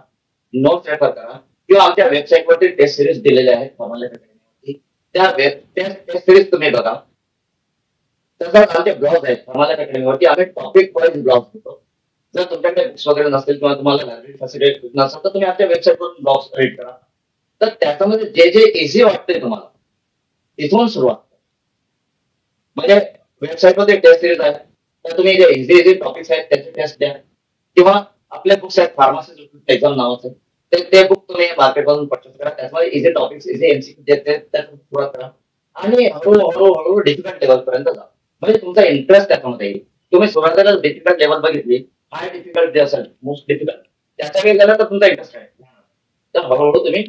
नोट्स रेफर करा किंवा आमच्या वेबसाईटवरती टेस्ट सिरीज दिलेल्या आहेत फॉर्मल अकॅडमीवरती, त्या टेस्ट सिरीज तुम्ही बघा. तसंच आमचे ब्लॉग आहेत फॉर्मल अकॅडमीवरती, आम्ही टॉपिक वाईज ब्लॉग देतो. जर तुमच्याकडे बुक्स वगैरे नसतील किंवा तुम्हाला लायब्ररी फॅसिलिटी नसेल तर तुम्ही आमच्या वेबसाईटवरून ब्लॉग्स रीड करा. तर त्याच्यामध्ये जे जे इझी वाटतंय तुम्हाला तिथून सुरुवात करा. म्हणजे वेबसाईटमध्ये टेस्ट सिरीज आहे तर तुम्ही जे इझी इझी टॉपिक्स आहेत त्याचे टेस्ट द्या किंवा आपले बुक्स आहेत फार्मसी एक्झाम नावाचे ते बुक तुम्ही मार्केटमधून परचेस करा. त्याच्यामध्ये इझी टॉपिक्स, इझी एमसीक्यू त्यातून सुरुवात करा आणि हळूहळू डिफिकल्ट लेवल पर्यंत जा. म्हणजे तुमचा इंटरेस्ट त्याच्यामध्ये येईल तुम्ही सुरुवातीला डिफिकल्ट लेवल बघितली, हाय डिफिकल्ट जे असेल मोस्ट डिफिकल्ट त्याचा वेळ झाला तर तुमचा इंटरेस्ट आहे. तर हळूहळू तुम्ही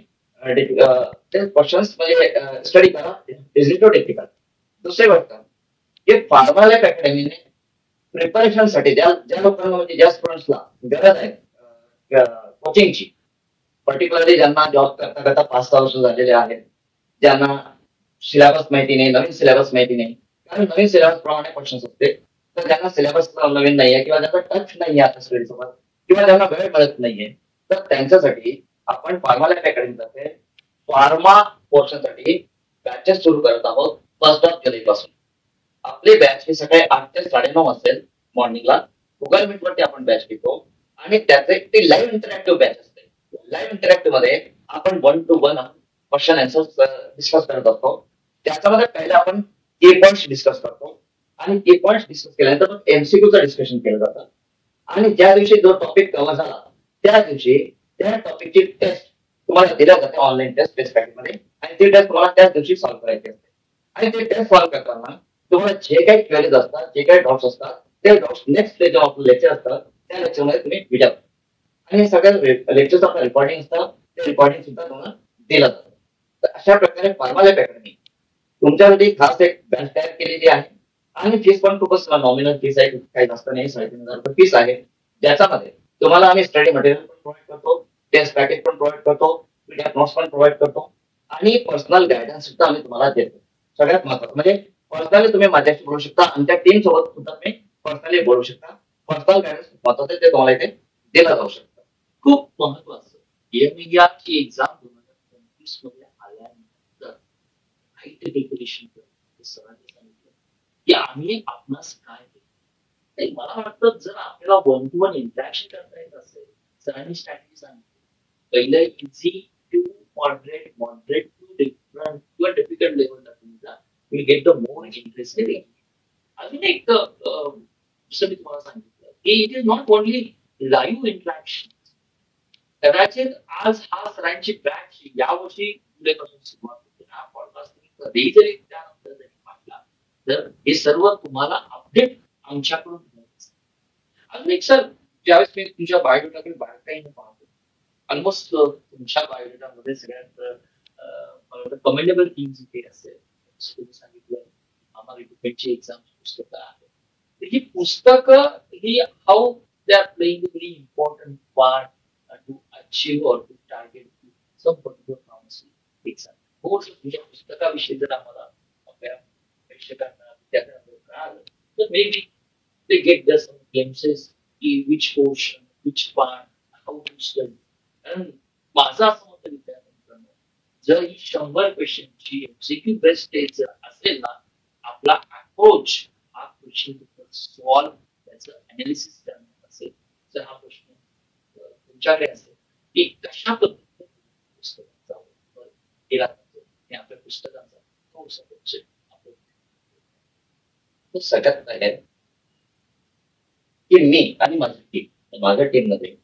ते क्वेश्चन्स म्हणजे स्टडी करा, इझी टू डिफिकल्ट. दुसरी गोष्ट की फार्मा लॅब अकॅडमीने प्रिपरेशनसाठी ज्या ज्या लोकांना म्हणजे ज्या स्टुडंट्सला गरज आहे कोचिंगची, पर्टिक्युलरली ज्यांना जॉब करता करता 5-6 वर्ष झालेले आहेत, ज्यांना सिलेबस माहिती नाही, नवीन सिलेबस माहिती नाही, कारण नवीन सिलेबस प्रमाणे क्वेश्चन्स असते. तर ज्यांना सिलेबस नवीन नाहीये किंवा ज्यांना टच नाहीये आता स्टडी सोबत किंवा ज्यांना वेळ मिळत नाहीये, तर त्यांच्यासाठी आपण फार्मा लॅब अकॅडमीतर्फे फार्मा पोर्शनसाठी बॅचेस सुरू करत आहोत 1 जुलैपासून. आपली बॅच ही सकाळी 8 ते 9:30 असेल मॉर्निंगला. गुगल मीट वरती आपण बॅच घेतो आणि त्याचे ती लाईव्ह इंटरॅक्टिव्ह बॅच असते. लाईव्ह इंटरॅक्टिव्ह मध्ये आपण 1-to-1 क्वेश्चन आन्सर डिस्कस करत असतो. त्याच्यामध्ये पहिले आपण की पॉइंट्स डिस्कस करतो आणि की पॉइंट्स डिस्कस केल्यानंतर एमसीक्यूचं डिस्कशन केलं जातं आणि ज्या दिवशी जो टॉपिक कव्हर झाला त्या दिवशी त्या टॉपिकची टेस्ट तुम्हाला दिल्या जाते ऑनलाईन टेस्ट पॅकेजमध्ये आणि ती टेस्ट तुम्हाला त्याच दिवशी सॉल्व्ह करायची असते. आणि ते टेस्ट सॉल्व्ह करताना तुम्हाला जे काही क्वेरीज असतात, जे काही डाउट्स असतात, ते डाउट्स नेक्स्ट डे जेव्हा आपलं लेक्चर असतात त्या लेक्चरमध्ये तुम्ही विचारता आणि सगळ्या लेक्चरचं आपलं रेकॉर्डिंग असतं, ते रेकॉर्डिंग सुद्धा तुम्हाला दिलं जातं. तर अशा प्रकारे फार्मा लॅब अकॅडमी तुमच्यासाठी खास एक बॅच तयार केलेली आहे आणि फीस पण खूपच नॉमिनल फीस आहे, काही जास्त नाही, 3,500 रुपये फीस आहे. ज्याच्यामध्ये तुम्हाला आम्ही स्टडी मटेरियल पण प्रोव्हाइड करतो, टेस्ट पॅकेज पण प्रोव्हाइड करतो, पीडीएफ नोट्स पण प्रोव्हाइड करतो आणि पर्सनल गायडन्स सुद्धा आम्ही तुम्हाला देतो. सगळ्यात महत्त्वाचं म्हणजे पर्सनली तुम्ही माझ्याशी बोलू शकता आणि त्या टीम सोबत सुद्धा तुम्ही पर्सनली बोलू शकता. पर्सनल गायडन्स महत्वाचं ते तुम्हाला इथे दिलं जाऊ शकतं. खूप महत्वाचं ची एक्झाम 2025 मध्ये आल्यानंतर काही प्रिपरेशन सरांनी सांगितलं की आम्ही आपणास काय केलं. मला वाटतं जर आपल्याला 1-to-1 इंटरॅक्शन करता येत असेल, सरांनी स्ट्रॅटेजी सांगितली, पहिलं easy to moderate, moderate to different किंवा डिफिकल्ट लेवलला तुम्ही जा, you get the more interested. अजून एक दुसरं मी तुम्हाला सांगितलं की it is not only live interaction. कदाचित आज हा सरांची बॅच यावर्षी जुलैपासून सुरुवात होते. हा पॉडकास्ट तुम्ही कधीही जरी त्यानंतर जरी पाहिला तर हे सर्व तुम्हाला अपडेट आमच्याकडून मिळत. अजून एक सर, ज्यावेळेस मी तुमच्या बायोडेटाकडे बारकाईने पाहतो, ऑलमोस्ट तुमच्या बायोडेटामध्ये सगळ्यात कमेंडेबल थिंग्स इथे असेल. तुम्ही सांगितलं आम्हाला रिक्रुटमेंटची एक्झाम पुस्तकं आहेत. ही पुस्तकं ही how they are playing very important part to achieve or to target some particular pharmacy exam. Course तुझ्या पुस्तकाविषयी जर आम्हाला आपल्या प्रेक्षकांना विद्यार्थ्यांना कळालं तर maybe they get the some glimpses की which portion, which part, how to study. कारण माझं असं मत विद्यार्थ्यांकडून जर ही 100 क्वेश्चनची एमसीक्यू बेस्ड टेस्ट जर असेल ना, आपला अप्रोच हा क्वेश्चन सॉल्व्ह त्याचं अनालिसिस करण्यात असेल तर हा प्रश्न तुमच्याकडे असेल की कशा पद्धतीने पुस्तकांचा वापर केला जातो आणि आपल्या पुस्तकांचा सगळ्यात पहिले की मी आणि माझ्या टीम मध्ये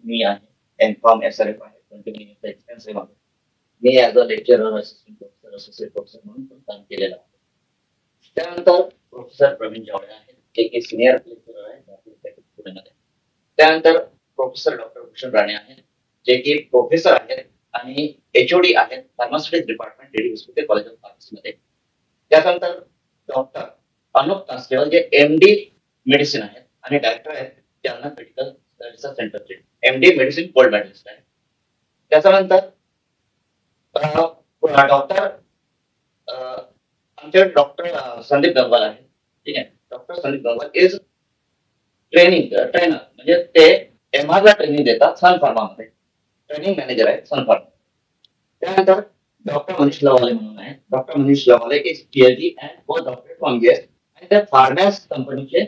मी आहे एमकॉम SRF आहे, कंटिन्यू एक्सपिरियन्स आहे माझा. मी as a lecturer, assistant professor, associate professor म्हणून पण काम केलेलं आहे. त्यानंतर प्रोफेसर प्रवीण जावळे आहेत, जे की सिनियर लेक्चरर आहे पुण्यामध्ये. त्यानंतर प्रोफेसर डॉक्टर भूषण राणे आहेत, जे की प्रोफेसर आहेत आणि HOD आहेत pharmaceutics department, Delhi hospital college of फार्मसीमध्ये. त्यानंतर डॉक्टर अनुप कांस्टेवाल, जे MD मेडिसिन आहेत आणि डायरेक्टर आहेत जालना मेडिकल रिसर्च सेंटरचे, MD मेडिसिन गोल्ड मेडलिस्ट आहे. त्याच्यानंतर डॉक्टर आमचे डॉक्टर संदीप गंगवाल आहे. ठीक आहे, doctor Sandeep Gangwal is trainer, म्हणजे ते MRला ट्रेनिंग देतात सन फार्मामध्ये, ट्रेनिंग मॅनेजर आहे सन फार्मा. त्यानंतर डॉक्टर मनीष लवाले म्हणून आहे. Doctor Manish Lavale is PhD and post doctorate from US आणि त्या फार्मॅस कंपनीचे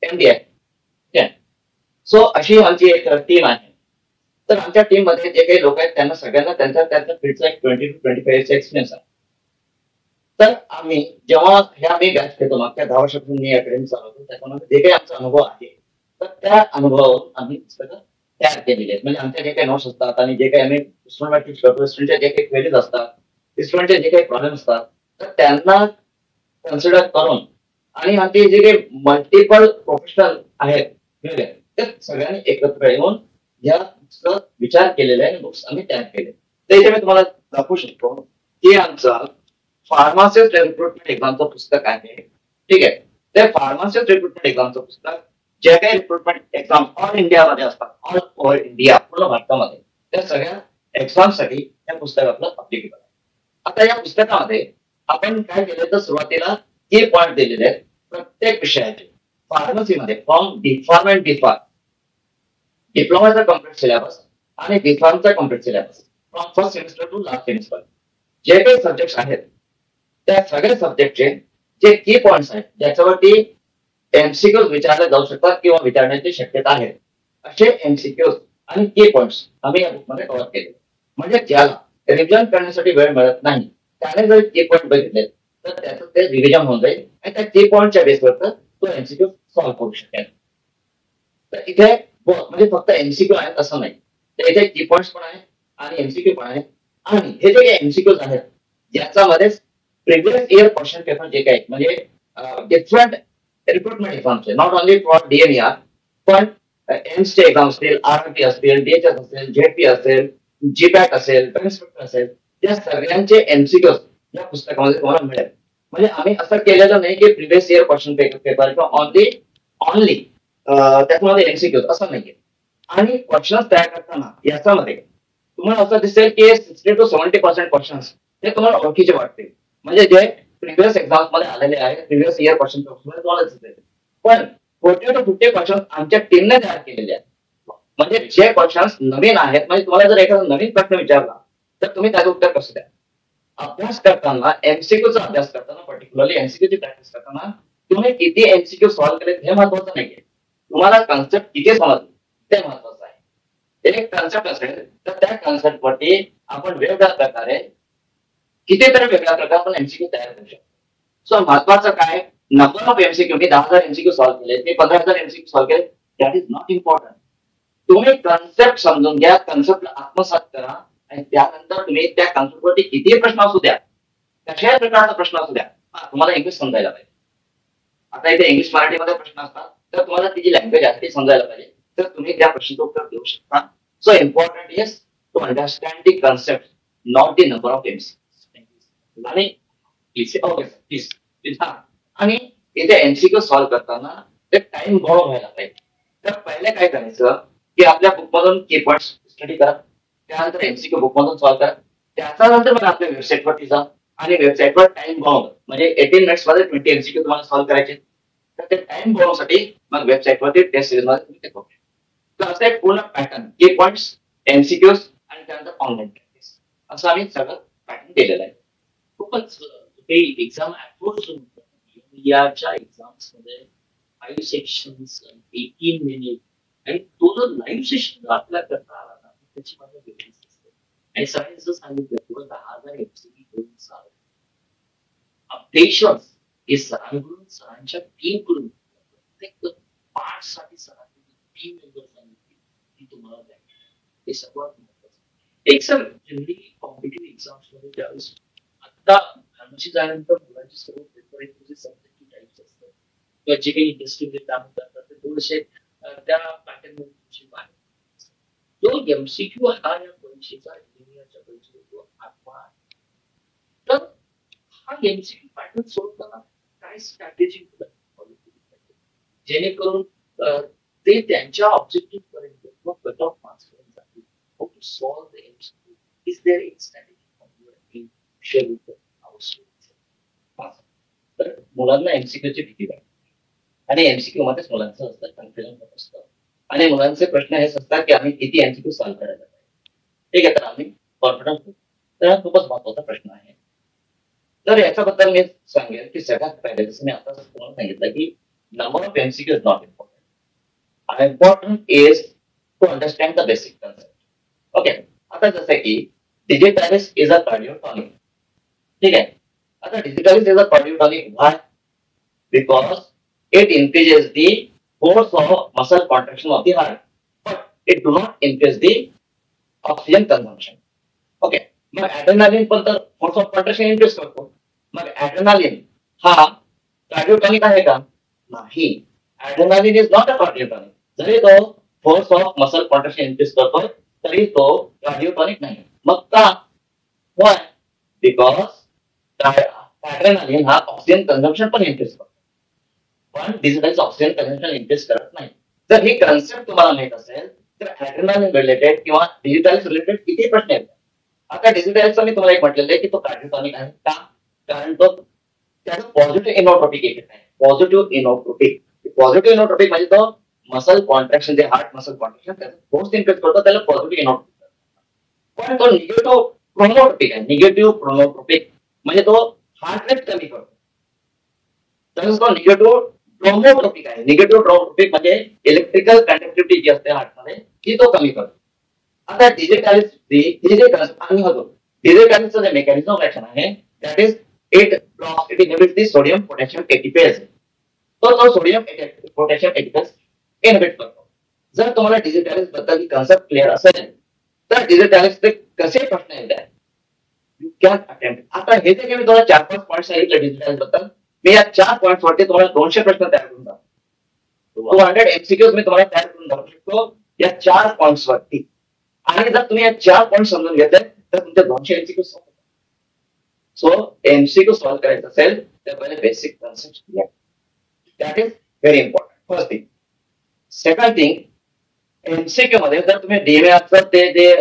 MD आहे. सो अशी आमची एक टीम आहे. तर आमच्या टीम मध्ये जे काही लोक आहेत त्यांना सगळ्यांना त्यांच्या फील्डचा एक 20 to 25 years एक्सपिरियन्स आहे. तर आम्ही जेव्हा मी बॅच घेतो, मागच्या 10 वर्षापासून मी अकॅडमी चालवतो, त्याच्यामध्ये जे काही आमचा अनुभव आहे तर त्या अनुभवावरून आम्ही पुस्तकं तयार केलेली आहेत. म्हणजे आमच्या जे काही नोट्स असतात आणि जे काही आम्ही स्टुडंटला टीच करतो, स्टुडंटच्या जे काही क्वेरीज असतात, स्टुडंटचे जे काही प्रॉब्लेम असतात, तर त्यांना कन्सिडर करून आणि आमचे जे मल्टिपल प्रोफेशनल आहेत ते सगळ्यांनी एकत्र येऊन या विचार केलेला आहे, बुक्स आम्ही तयार केले. तर इथे मी तुम्हाला दाखवू शकतो की आमचं फार्मासिस्ट रिक्रुटमेंट एक्झामचं पुस्तक आहे. ठीक आहे, ते फार्मासिस्ट रिक्रुटमेंट एक्झामचं पुस्तक जे काही रिक्रुटमेंट एक्झाम ऑल इंडियामध्ये असतात, ऑल ओव्हर इंडिया, पूर्ण भारतामध्ये, त्या सगळ्या एक्झामसाठी या पुस्तकातलं अप्लिकेबल आहे. आता या पुस्तकामध्ये आपण काय केलं तर सुरुवातीला के पॉइंट दिलेले आहेत प्रत्येक विषयाचे. फार्मसीमध्ये फ्रॉम डिफार्म अँड डिफार्म, डिप्लोमाचा कम्प्लीट सिलेबस आणि डिफार्मचा complete syllabus from first semester to last semester, जे काही सब्जेक्ट आहेत त्या सगळ्या सब्जेक्टचे जे की पॉइंट्स आहेत ज्याच्यावरती एमसीक्यू विचारले जाऊ शकतात किंवा विचारण्याची शक्यता आहे, असे एमसीक्यू आणि की पॉइंट्स आम्ही या बुकमध्ये कव्हर केले. म्हणजे ज्याला रिव्हिजन करण्यासाठी वेळ मिळत नाही त्याने जर की पॉइंट बघितले तर त्याचं ते रिव्हिजन होऊन जाईल आणि त्या की पॉइंटच्या बेसवर तो एमसीक्यू सॉल्व्ह करू शकेल. तर इथे म्हणजे फक्त एमसीक्यू आहेत असं नाही, तर इथे की पॉइंट्स पण आहेत आणि एमसीक्यू पण आहेत. आणि हे जे काही एमसीक्यूज आहेत ज्याच्यामध्ये प्रिव्हियस इयर क्वेश्चन पेपर जे काही म्हणजे डिफरंट रिक्रुटमेंट एक्झामचे, नॉट ओनली फॉर डीएनईआर पण एम्सचे एक्झाम असतील, आरआरपी असतील, डीएचएस असेल, जेपी असेल, जीपॅट असेल, पेन्स्पेक्टर असेल, त्या सगळ्यांचे एमसीक्यूज या पुस्तकामध्ये तुम्हाला मिळेल. म्हणजे आम्ही असं केलेलं नाही की प्रिव्हियस इयर क्वेश्चन पेपर किंवा ऑनली त्याच्यामध्ये एमसीक्यूज असं नाहीये. आणि क्वेश्चन तयार करताना याच्यामध्ये तुम्हाला असं दिसेल की 60 to 70% क्वेश्चन्स हे तुम्हाला ओळखीचे वाटतील, म्हणजे जे प्रिव्हियस एक्झाम्स मध्ये आलेले आहेत, प्रिव्हियस इयर क्वेश्चन पेपर तुम्हाला दिसेल. पण 40 to 50 क्वेश्चन आमच्या टीमने तयार केलेले आहेत. म्हणजे जे क्वेश्चन्स नवीन आहेत, म्हणजे तुम्हाला जर एखादा नवीन प्रश्न विचारला तर तुम्ही त्याचं उत्तर कसं द्या. अभ्यास करताना एमसीक्यूचा अभ्यास करताना, पर्टिक्युलरली एमसीक्यूची प्रॅक्टिस करताना तुम्ही किती एमसीक्यू सॉल्व्ह केले हे महत्वाचं नाहीये, तुम्हाला कन्सेप्ट किती समजले ते महत्वाचं आहे. एक कन्सेप्ट असेल तर त्या कन्सेप्ट वरती आपण वेगवेगळ्या प्रकारे कितीतरी वेगळ्या प्रकारे आपण एमसीक्यू तयार करू शकतो. सो महत्वाचं काय, number of MCQ, me 10,000 MCQ solve केले, मी 15,000 एमसीक्यू सॉल्व्ह केले, दॅट इज नॉट इम्पॉर्टंट. तुम्ही कन्सेप्ट समजून घ्या, कन्सेप्ट आत्मसात करा आणि त्यानंतर तुम्ही त्या कन्सेप्टवरती कितीही प्रश्न असू द्या, कशाही प्रकारचा प्रश्न असू द्या, तुम्हाला इंग्लिश समजायला पाहिजे. आता इथे इंग्लिश मराठीमध्ये प्रश्न असतात तर तुम्हाला ती जी लँग्वेज आहे ती समजायला पाहिजे, तर तुम्ही त्या प्रश्नाचं उत्तर देऊ शकता. So important is to understand the concept, not the number of MCQ. आणि प्लीज आणि इथे एमसीक्यू सॉल्व्ह करताना ते टाइम गॉड व्हायला पाहिजे. तर पहिले काय करायचं की आपल्या बुकमधून की पॉइंट्स स्टडी करा, त्यानंतर एमसीक्यू बुकमधून सॉल्व्ह करा, त्याच्यानंतर मग आपल्या वेबसाईटवरती जा आणि वेबसाईटवर टाइम बाउंड म्हणजे 18 मिनिट्स मध्ये 20 एमसीक्यू तुम्हाला सॉल्व्ह करायचे. तर ते टाइम बाउंड साठी मग वेबसाईटवरती टेस्ट सिरीज मध्ये तुम्ही ते करू शकता. तर असं एक पूर्ण पॅटर्न, की पॉइंट्स, एमसीक्यूज आणि त्यानंतर ऑनलाईन प्रॅक्टिस, असं आम्ही सगळं पॅटर्न केलेलं आहे. खूपच काही एक्झाम अप्रोच याच्या एक्झाम्स मध्ये 5 सेक्शन्स 18 मिनिट आणि तो जो लाईव्ह सेशन आपल्या करता आला ना त्याची माझ्या वेगळीच असते. आणि सगळ्यांनी जसं सांगितलं पुढे 10,000 एमसीक्यू करून चालू अपडेशन्स हे सरांकडून, सरांच्या टीम कडून, प्रत्येक पार्ट साठी सरांकडून टीम मेंबर सांगितली की तुम्हाला द्यायचं, हे सर्वात महत्वाचं. एक्झाम जनरली कॉम्पिटिटिव्ह एक्झाम्स मध्ये ज्यावेळेस आता फार्मसी झाल्यानंतर मुलांची सर्व पेपर एक सब्जेक्टिव्ह टाईप्स असतात किंवा जे काही इंडस्ट्रीमध्ये काम करतात ते थोडेसे त्या पॅटर्न मध्ये बाहेर. जो एमसीक्यू हा या परीक्षेचा इंजिनिअरच्या परीक्षेचा आत्मा आहे. तर हा एमसीक्यू पॅटर्न सोडवताना काय स्ट्रॅटेजी फॉलो केली पाहिजे जेणेकरून ते त्यांच्या ऑब्जेक्टिव्ह पर्यंत किंवा कट ऑफ मार्क्स पर्यंत जातील. How to solve the MCQ, is there any strategy from your team share with our students. तर मुलांना एमसीक्यूची भीती वाटते आणि एमसीक्यू मध्येच मुलांचं असतं कन्फ्युजन होत असतं आणि मुलांचे प्रश्न हेच असतात की आम्ही किती एमसीक्यू सॉल्व्ह करायला पाहिजे. ठीक आहे, तर आम्ही कॉन्फिडन्स होतो. तर हा खूपच महत्वाचा प्रश्न आहे. तर याच्याबद्दल मी सांगेन की सगळ्यात पहिले जसं मी आता तुम्हाला सांगितलं की number of MCQ is not important, important is to understand the basic concept. Okay, आता जसं की डिजिटॅलिस इज अ कार्डिओटॉनिक. ठीक आहे, आता digitalis is a cardiotonic why? Because it increases the force of muscle contraction of the heart, but it do not increase the oxygen consumption. Okay, मग ऍड्रेनालिन पण तर force of contraction increase करतो. मग ऍड्रेनालिन हा कार्डिओटॉनिक आहे का? नाही. ऍड्रेनालिन इज नॉट अ कार्डिओटॉनिक. जरी तो force of muscle contraction increase करतोय तरी तो कार्डिओटॉनिक नाही. मग का? व्हाय? बिकॉज ऍड्रेनालिन हा ऑक्सिजन कन्झम्पशन पण इन्क्रीज करतो, पण डिजिटल ऑक्सिजन कन्झम्पशन इन्क्रीज करत नाही. जर ही कन्सेप्ट तुम्हाला माहित असेल तर ऍड्रेनालिन रिलेटेड किंवा डिजिटल रिलेटेड किती प्रश्न येतात. आता डिजिटलचा मी तुम्हाला एक म्हटलेलं आहे की तो कार्डिओटॉनिक आहे का? कारण तो त्याचं पॉझिटिव्ह इनोट्रोपिक इफेक्ट आहे. Positive inotropic. पॉझिटिव्ह इनोट्रोपिक म्हणजे तो मसल कॉन्ट्रॅक्शन, जे हार्ट मसल कॉन्ट्रॅक्शन त्याचा फोर्स इन्क्रीज करतो, त्याला पॉझिटिव्ह इनोट्रोपिक. पण तो निगेटिव्ह प्रोनोट्रोपिक आहे. निगेटिव्ह प्रोनोट्रोपिक म्हणजे तो हार्ट रेट कमी करतो. तसंच तो निगेटिव्ह ट्रोमोट्रोपिक आहे. निगेटिव्ह ट्रोमोट्रोपिक म्हणजे इलेक्ट्रिकल कंडक्टिव्हिटी जी असते हार्टमध्ये ती तो कमी करतो. आता डिजिटॅलिस आणि होतो डिजिटॅलिसचं जे मेकॅनिझम ऑफ ऍक्शन आहे that is it inhibits the sodium potassium ATPase. तो सोडियम पोटॅशियम एटीपेज इनहिबिट करतो. जर तुम्हाला डिजिटॅलिस बद्दल कन्सेप्ट क्लिअर असेल तर डिजिटॅलिसचे कसे प्रश्न येतात यू कॅन अटेम्प्ट. आता हे जे मी तुम्हाला 4-5 पॉईंट सांगितले डिजिटॅलिस बद्दल, मी या 4 पॉईंट वरती तुम्हाला 200 प्रश्न तयार करून दाखवतो. 200 एमसीक्यूज मी तुम्हाला तयार करून दाखवू शकतो या 4 पॉईंट्स वरती. आणि जर तुम्ही या 4 पॉईंट समजून घेतले तर तुमचे 200 MCQ solve. So MCQ solve करायचं असेल तर पहिले basic concept clear, that is very important. First thing. Second thing, MCQ मध्ये जर तुम्ही डीएमएचं ते जे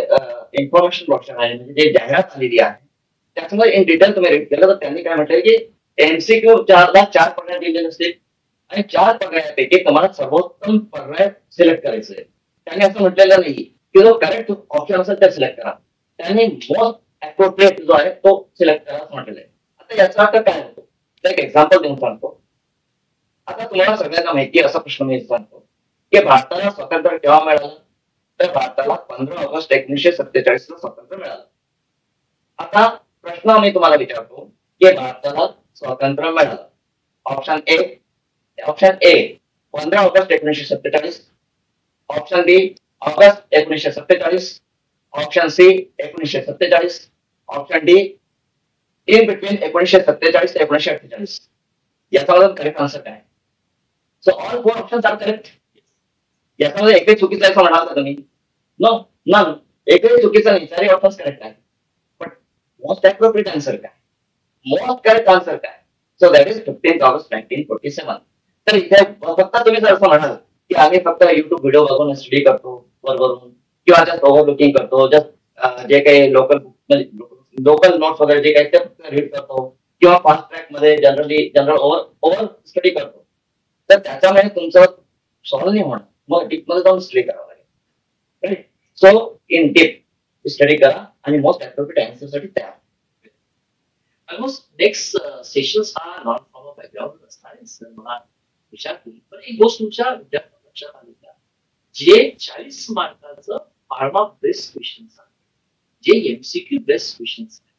इन्फॉर्मेशन बॉक्स आहे म्हणजे जे जाहिरात आलेली आहे त्याच्यामध्ये इन डिटेल तुम्ही रीड केलं तर त्यांनी काय म्हटलं की एमसीक्यू 4 पर्याय दिलेले असतील आणि 4 पर्यायापैकी तुम्हाला सर्वोत्तम पर्याय सिलेक्ट करायचं आहे. त्यांनी असं म्हटलेलं नाही की जो करेक्ट ऑप्शन असेल ते सिलेक्ट करा. त्यांनी मोस्ट अप्रोप्रिएट जो आहे तो सिलेक्ट करा असं म्हटलेलं आहे. आता याचा अर्थ काय होतो तर एक एक्झाम्पल देऊन सांगतो. आता तुम्हाला सगळ्यांना माहिती असा प्रश्न मी सांगतो की भारताला स्वातंत्र्य केव्हा मिळालं तर भारताला 15 ऑगस्ट 1947 ला स्वातंत्र्य मिळालं. आता प्रश्न मी तुम्हाला विचारतो की भारताला स्वातंत्र्य मिळालं. Option A 15 August 1947. Option B August 1947. Option C 1947. Option D in between 1947 ते 1948. याचा करेक्ट आन्सर काय? So all 4 options are correct. याच्यामध्ये एकही चुकीचं आहे असं म्हणाल का तुम्ही? No, none. एकही चुकीचं नाही, सारे ऑप्शन्स करेक्ट आहे. पण मोस्ट अप्रोप्रिएट आन्सर काय? मोस्ट करेक्ट आन्सर काय? So that is 15 August 1947. तर इथे फक्त तुम्ही जर असं म्हणाल की आम्ही फक्त युट्यूब व्हिडिओ बघून स्टडी करतो वरून किंवा जस्ट ओव्हरलुकिंग करतो, जस्ट जे काही लोकल नोट्स वगैरे जे काही ते फक्त रीड करतो किंवा फास्ट ट्रॅक मध्ये जनरल ओव्हर स्टडी करतो तर त्याच्यामुळे तुमचं सॉल्व्ह नाही होणार. मग डीप मध्ये जाऊन स्टडी करावं लागेल. Right. So in deep study करा आणि मोस्ट अप्रोप्रिएट आन्सर साठी तयार. ऑलमोस्ट नेक्स्ट सेशन्स हा नॉन फॉर्मल बॅकग्राऊंड असणार मला विचार केली. पण एक गोष्ट तुमच्या विद्यार्थ्यांना लक्षात आली का, जे 40 मार्काचं फार्मा बेस्ड क्वेश्चन्स आहेत, जे एमसीक्यू बेस्ड क्वेश्चन्स आहेत,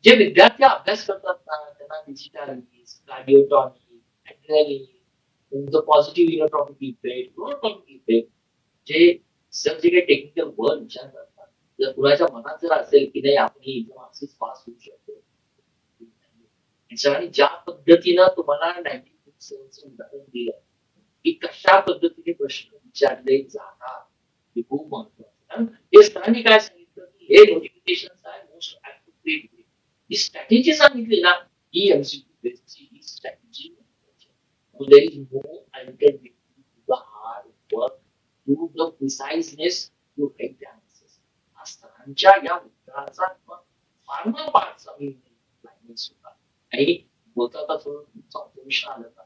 जे विद्यार्थी अभ्यास करतात ना त्यांना डिजिटॅलिस, कार्डिओटॉनिक, ऍड्रेनालिन, पॉझिटिव्ह इनोट्रॉपिक इफेक्ट, प्रोनोट्रॉपिक इफेक्ट, जे सर जे काही टेक्निकल वर्ड विचार करतात, जर कुणाच्या मनात जर असेल की नाही आपण ही एक्झाम असेच पास होऊ शकतो आणि ज्या पद्धतीनं तुम्हाला 1957 उदाहरण दिलं की कशा पद्धतीने प्रश्न विचारले जातात हे खूप महत्वाचं. हे सरांनी काय सांगितलं की हे नोटिफिकेशन आहे मोस्ट अप्रोप्रिएट. ही स्ट्रॅटेजी सांगितली ना ही एमसीक्यू बेस्डची ही strategy. There is no alternative to the hard work, to the preciseness to write the answers. सरांच्या या उत्तराचा फार्मा पार्टचा मी क्लायमेक्स होता आणि बोलता तुमचा ऑब्झर्वेशन आलं का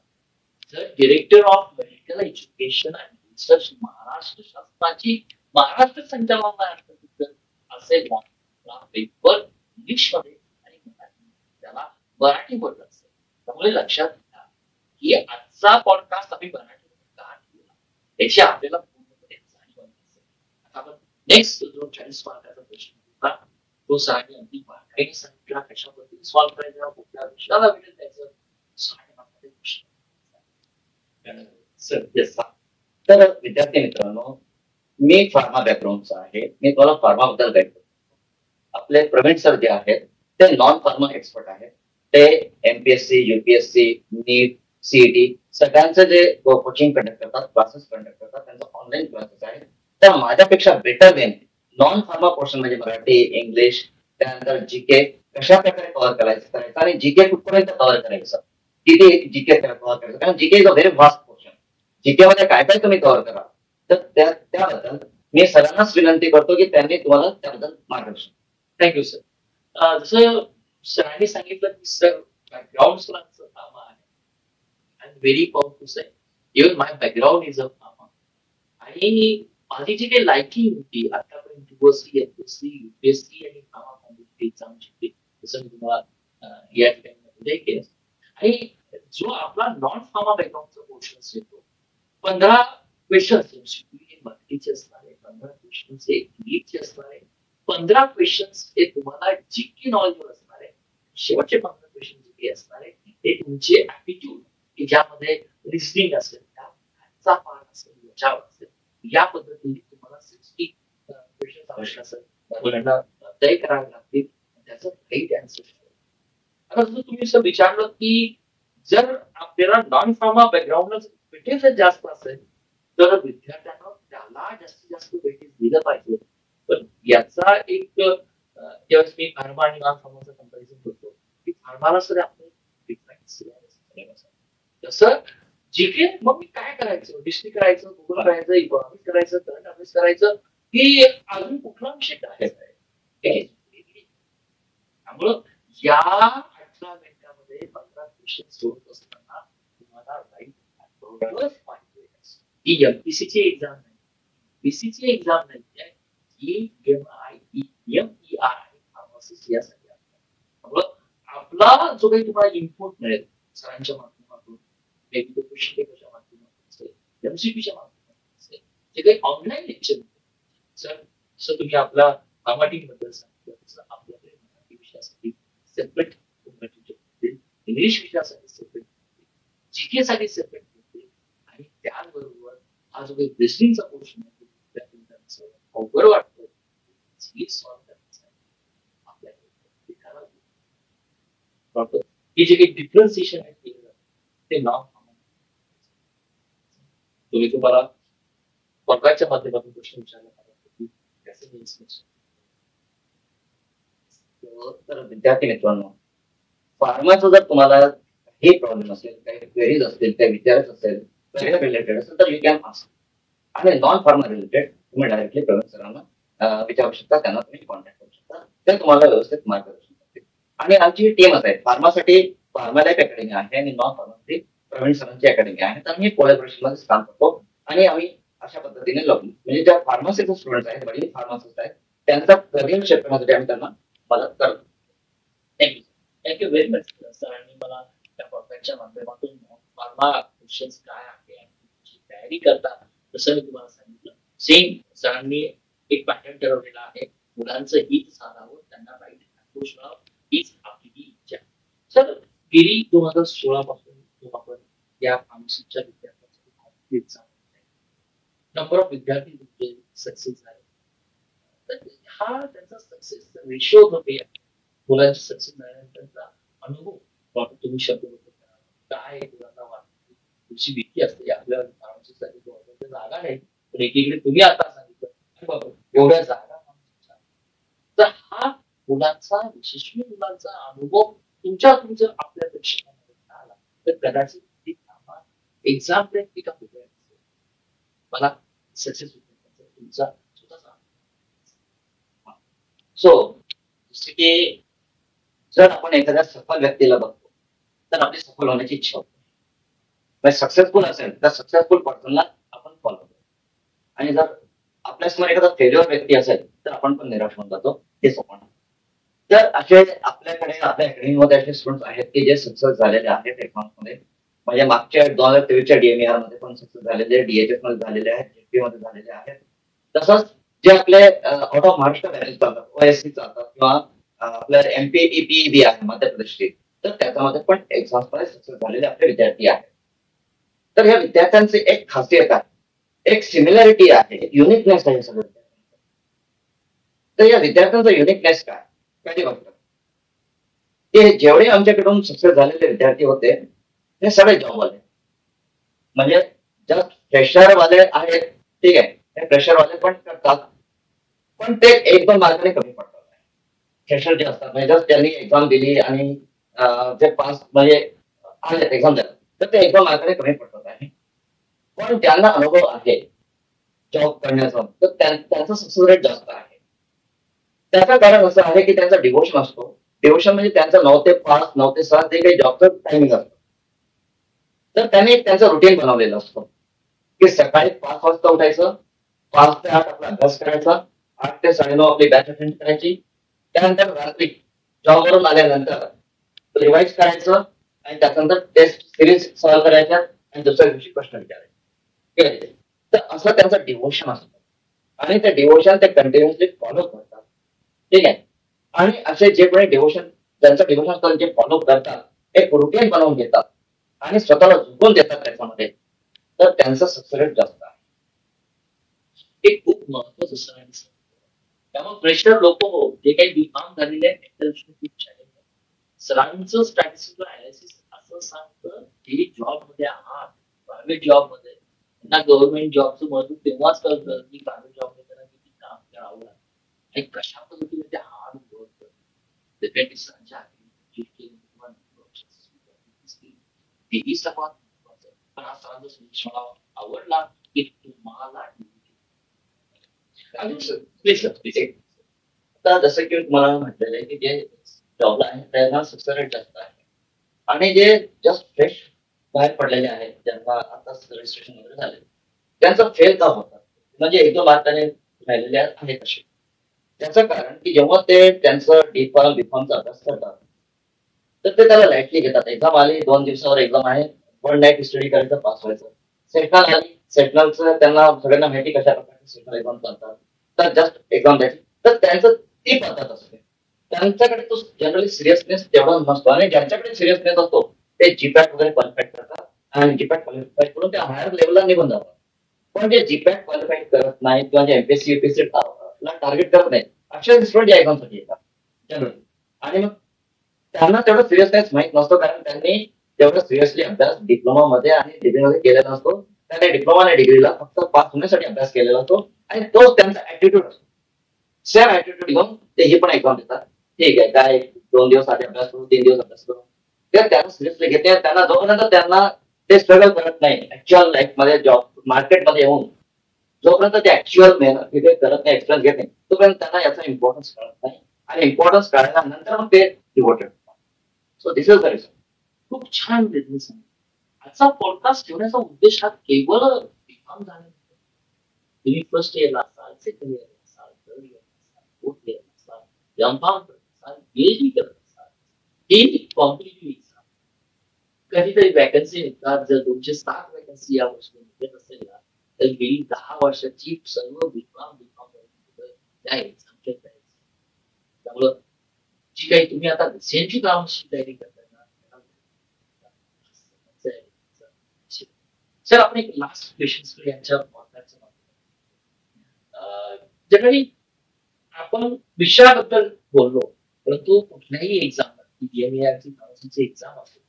जर director of medical education and research Maharashtra शासनाची महाराष्ट्र संचालनालय असेल ना पेपर इंग्लिश मध्ये आणि मराठी त्याला मराठी बोलत असेल त्यामुळे लक्षात घ्या की आजचा पॉडकास्ट आम्ही मराठीमध्ये का केला याची आपल्याला पूर्णपणे जाणीव असेल. आता आपण नेक्स्ट जो 40 मार्काचा प्रश्न होता तो सरांनी अगदी बारकाईने सांगितला कशा पद्धतीने सॉल्व्ह करायचा, कुठल्या विषयाला वेळ द्यायचं, 6 मार्काचे प्रश्न. तर विद्यार्थी मित्रांनो, मी फार्मा बॅकग्राऊंडचा आहे, मी तुम्हाला फार्मा बद्दल गाईड करतो. आपले प्रवीण सर जे आहेत ते नॉन फार्मा एक्सपर्ट आहेत ते एमपीएससी, युपीएससी, नीट, सीईटी सगळ्यांचं जे कोचिंग कंडक्ट करतात, क्लासेस कंडक्ट करतात, त्यांचा ऑनलाईन क्लासेस आहे. तर माझ्यापेक्षा better than non pharma portion म्हणजे मराठी, इंग्लिश, त्यानंतर जीके कशा प्रकारे कव्हर करायचं आणि जीके कुठपर्यंत कव्हर करायचं, किती जीके कव्हर करायचं, कारण GK is a very vast portion. GK मध्ये काय काय तुम्ही कव्हर करा, तर त्याबद्दल मी सरांनाच विनंती करतो की त्यांनी तुम्हाला त्याबद्दल मार्गदर्शन. Thank you sir. जसं सरांनी सांगितलं की सर बॅकग्राऊंड सरांचं काम आहे आणि व्हेरी पावरफुल आहे. Even my background is a pharma आणि माझी जी काही लायकी होती आतापर्यंत युपीएससी, एमपीएससी, युपीएससी आणि फार्मा कॉम्पिटिटिव्ह एक्झाम शिकली, जसं मी तुम्हाला या ठिकाणी केलं. आणि जो आपला नॉन फार्मा बॅकग्राऊंडचा पोर्शन येतो, 15 क्वेश्चन्स मराठीचे असणार आहे, 15 क्वेश्चन्स हे इंग्लिशचे असणार आहे, 15 क्वेश्चन्स हे तुम्हाला जीके नॉलेजवर असणार आहे, शेवटचे 15 क्वेश्चन जीके असणार आहे हे तुमचे ऍप्टिट्यूड की ज्यामध्ये रिझनिंग असेल, त्याचा पार्ट असेल, बचाव असेल, या पद्धतीने तुम्हाला 60 क्वेश्चन आवश्यक असेल मुलांना तय करावे लागतील, त्याचं राईट आन्सर. आता जसं तुम्ही असं विचारलं की जर आपल्याला नॉन फार्मा बॅकग्राऊंडला वेटेज जास्त असेल तर विद्यार्थ्यांना त्याला जास्तीत जास्त वेटेज दिलं पाहिजे. पण याचा एक ज्यावेळेस मी फार्मा आणि नॉन फार्माचं कंपॅरिझन करतो की फार्माला सर आपण तसं जीके मग मी काय करायचं, हिस्ट्री करायचं, भूगोल करायचं, इकॉनॉमिक्स करायचं, करंट अफेअर्स करायचं की अजून कुठला विषय करायचा आहे. त्यामुळं या 18 मिनिटामध्ये 15 क्वेश्चन सोडत असताना तुम्हाला राईट पाहिजे ही एमपीसीची एक्झाम नाही, बीसीची एक्झाम नाही, ही एमईआर आणि फार्मसिस्ट यासाठी त्यामुळं आपला जो काही तुम्हाला इनपुट मिळेल सरांच्या माध्यमातून, कशाच्या माध्यमातून असेल, एमसीपीच्या माध्यमातून असेल, जे काही ऑनलाईन लेक्चर सर जसं तुम्ही आपला फार्माटिक बद्दल सांगितलं तसं आपल्याकडे मराठी विषयासाठी सेपरेट इंग्लिश विषयासाठी सेपरेट, जीके साठी सेपरेट आणि त्याचबरोबर हा जो काही रिझनिंगचा पोर्शन आहे अवघड वाटतं आपल्याकडे हे जे काही डिफरन्सिएशन आहे केलं जातं ते नाव तुम्ही तुम्हाला पॉडकास्टच्या माध्यमातून प्रश्न विचारला तर विद्यार्थी मित्रांनो, फार्माचा जर तुम्हाला काही प्रॉब्लेम असेल, काही क्वेरीज असतील, काही विचारायचं असेल, करिअर रिलेटेड असेल तर यू कॅन आस्क. आणि नॉन फार्मा रिलेटेड तुम्ही डायरेक्टली प्रवीण सरांना विचारू शकता, त्यांना तुम्ही कॉन्टॅक्ट करू शकता, ते तुम्हाला व्यवस्थित मार्गदर्शन करतील. आणि आमची टीमच आहे फार्मासाठी फार्मा लाईफ अकॅडमी आहे आणि नॉन फार्मासाठी प्रवीण सरांची अकॅडमी आहे. तर आम्ही कोलॅबोरेशन मध्ये काम करतो आणि आम्ही अशा पद्धतीने म्हणजे ज्या फार्मसीचे स्टुडंट आहेत, वडील फार्मासिस्ट आहेत, त्यांचा करिअर क्षेत्रामध्ये आम्ही त्यांना मदत करतो. थँक्यू थँक्यू व्हेरी मच सरांनी मला त्या पॉडकास्टच्या माध्यमातून फार्मा क्वेश्चन्स काय आहे आणि तयारी करता तसं मी तुम्हाला सांगितलं. सेम सरांनी एक पॅटर्न ठरवलेला आहे, मुलांचं हित साधावं, त्यांना राईट अप्रोच मिळावं, हीच आपली इच्छा. सर गेली 2016 पासून आपण या फार्मसीच्या विद्यार्थ्यांसाठी कॉम्पिटिट नंबर ऑफ विद्यार्थी सक्सेस झाले. तर हा त्यांचा सक्सेस रेशो जो काही मुलांचा सक्सेस झाल्यानंतरचा अनुभव तुम्ही शब्द काय मुलांना वाटतं तुमची भीती असते आपल्या फार्मसीसाठी जागा नाही, पण एकीकडे तुम्ही आता सांगितलं एवढ्या जागा, तर हा मुलांचा यशस्वी मुलांचा अनुभव तुमच्या आपल्या प्रेक्षकांमध्ये आला तर कदाचित एक्झाम प्रॅक्टिका मला सक्सेस होतो तुमचा स्वतःचा. सो जसे की जर आपण एखाद्या सफल व्यक्तीला बघतो तर आपली सफल होण्याची इच्छा होते. सक्सेसफुल असेल तर सक्सेसफुल पर्सनला आपण फॉलो करतो, आणि जर आपल्यासमोर एखादा फेल्युअर व्यक्ती असेल तर आपण पण निराश होऊन जातो, हे सोपं. तर असे आपल्याकडे आपल्या अकॅडमीमध्ये असे स्टुडंट्स आहेत की जे सक्सेस झालेले आहेत एक्झाम्समध्ये. म्हणजे मागच्या 2023च्या डीएमईआर मध्ये पण सक्सेस झालेले, डीएचएस मध्ये झालेले आहेत, जीपी मध्ये झालेले आहेत. तसंच जे आपले आउट ऑफ महाराष्ट्र बॅचेस चालतात, ओएससी चालतात किंवा आपल्या एमपीईपी आहे मध्य प्रदेशची, तर त्याच्यामध्ये पण एक्झाम्स मध्ये सक्सेस झालेले आपले विद्यार्थी आहेत. तर या विद्यार्थ्यांची एक खासियत आहे, एक सिमिलॅरिटी आहे, युनिकनेस आहे सगळं. तर या विद्यार्थ्यांचा युनिकनेस काय? पहिली गोष्ट, ते जेवढे आमच्याकडून सक्सेस झालेले विद्यार्थी होते ते सगळे जॉब वाले, म्हणजे जस्ट फ्रेशर वाले आहेत, ठीक आहे, ते फ्रेशर वाले पण करतात, पण ते एक दोन मार्काने कमी पडतात. फ्रेशर जे असतात म्हणजे जस्ट त्यांनी एक्झाम दिली आणि जे पास म्हणजे आले एक्झाम द्यायला, तर ते एक दोन मार्काने कमी पडतात आहे. पण ज्यांना अनुभव आहे जॉब करण्याचा, तर त्यांचा सक्सेस रेट जास्त आहे. त्याचं कारण असं आहे की त्यांचा डिवोशन असतो. डिवोशन म्हणजे त्यांचं 9 ते 5, 9 ते 7 जे काही जॉबचं टायमिंग असतं, तर त्यांनी त्यांचं रुटीन बनवलेलं असतं की सकाळी 5 वाजता उठायचं, 5 ते 8 आपला अभ्यास करायचा, 8 ते 9:30 आपली बॅच अटेंड करायची, त्यानंतर रात्री जॉबवरून आल्यानंतर रिवाइज करायचं आणि त्यानंतर टेस्ट सिरीज सॉल्व्ह करायच्या आणि दुसऱ्या दिवशी प्रश्न विचारायचे. तर असं त्यांचं डिवोशन असतं आणि ते डिवोशन ते कंटिन्युअसली फॉलो करतात, ठीक आहे. आणि असे जे कोणी डिवोशन त्यांचं डिवोशन असतं जे फॉलो करतात एक रुटीन बनवून घेतात आणि स्वतःला झुकून देतात त्याच्यामध्ये, तर त्यांचा सक्सेस रेट जास्त आहे. हे खूप महत्वाचं सर. त्यामुळे प्रेशर लोक हो जे काही बीकॉम झालेले आहेत त्यांच्याविषयी खूप छान आहे. सरांचं स्टॅटिस्टिकल अनालिसिस असं सांगतं की जॉब मध्ये आहात, प्रायव्हेट जॉब मध्ये त्यांना गव्हर्नमेंट जॉबचं महत्व तेव्हाच कळतं की प्रायव्हेट जॉब मध्ये त्यांना किती काम करावं लागतं आणि कशा पद्धतीने ते हार्ड वर्क करतात. ते सरांच्या तेही सर्वात महत्वाचं. पण हा सरांचा संदेश मला आवडला की तुम्हाला आता जसं की तुम्हाला म्हटलेलं आहे की जे जॉबला आहे त्यांना सक्सेस रेट जास्त आहे आणि जे जस्ट फ्रेश बाहेर पडलेले आहेत ज्यांना आता रजिस्ट्रेशन वगैरे झाले त्यांचं फेल का होतात, म्हणजे एक दोन मार्काने राहिलेले आहेत असे. त्याचं कारण की जेव्हा ते त्यांचं डीफॉर्म बीफॉर्मचा अभ्यास करतात तर ते त्याला लाईटली घेतात. एक्झाम आली, 2 दिवसावर एक्झाम आहे, 1 नाईट स्टडी करायचं, पास व्हायचं. सेटनल आली, सेटनलचं त्यांना सगळ्यांना माहिती कशा प्रकारे सेटनल एक्झाम चालतात, तर जस्ट एक्झाम द्यायची. तर त्यांचं ती पद्धत असते. त्यांच्याकडे तो जनरली सिरियसनेस तेवढा नसतो आणि ज्यांच्याकडे सिरियसनेस असतो ते जीपॅट वगैरे क्वालिफाय करतात आणि जीपॅट क्वालिफाय करून ते हायर लेवलला निघून जातात. पण जे जीपॅट क्वालिफाय करत नाहीत किंवा जे एमपीएससी युपीएससी ला टार्गेट करत नाहीत अशा स्टुडंट या एक्झामसाठी येतात जनरली. आणि मग त्यांना तेवढं सिरियसनेस माहित नसतो कारण त्यांनी तेवढं सिरियसली अभ्यास डिप्लोमा मध्ये आणि डिग्रीमध्ये केलेला नसतो. त्याने डिप्लोमा आणि डिग्रीला फक्त पास होण्यासाठी अभ्यास केलेला असतो आणि तोच त्यांचा ऍटिट्यूड असतो. सेम ऍटिट्यूड घेऊन ते ही पण एक्झाम देतात. ठीक आहे, काय 2 दिवस आधी अभ्यास करू, 3 दिवस अभ्यास करू, ते त्यांना सिरियसली घेते. त्यांना जोपर्यंत त्यांना ते स्ट्रगल करत नाही ऍक्च्युअल लाईफ मध्ये जॉब मार्केटमध्ये येऊन, जोपर्यंत ते ऍक्च्युअल मेहनत तिथे करत नाही, एक्सपिरियन्स घेत नाही, तोपर्यंत त्यांना याचा इम्पॉर्टन्स कळत नाही आणि इम्पॉर्टन्स कळल्यानंतर मग ते devoted. So this is the reason. खूप छान तुम्ही सांगितलं. आजचा पॉडकास्ट ठेवण्याचा उद्देश हा केवळ बीकॉम झाल्यानंतर तुम्ही फर्स्ट इयरला असाल, सेकंड इयरला असाल, थर्ड इयरला असाल, फोर्थ इयरला असाल, एमकॉम करत असाल, पीएचडी करत असाल, ही कॉम्पिटिटिव्ह एक्झाम, कधीतरी वॅकन्सी निघतात. जर 207 वॅकन्सी या वर्षी निघत असेल ना, तर गेली 10 वर्षाची सर्व बीकॉम त्या एक्झामच्या तयारी. त्यामुळं जी काही तुम्ही आता रिसेंटली कामाची तयारी करताय ना, सर आपण एक लास्ट क्वेश्चन यांच्या पॉडकास्टच्या जनरली आपण विषयाबद्दल बोललो, परंतु कुठल्याही एक्झाम काउन्सिलची एक्झाम असते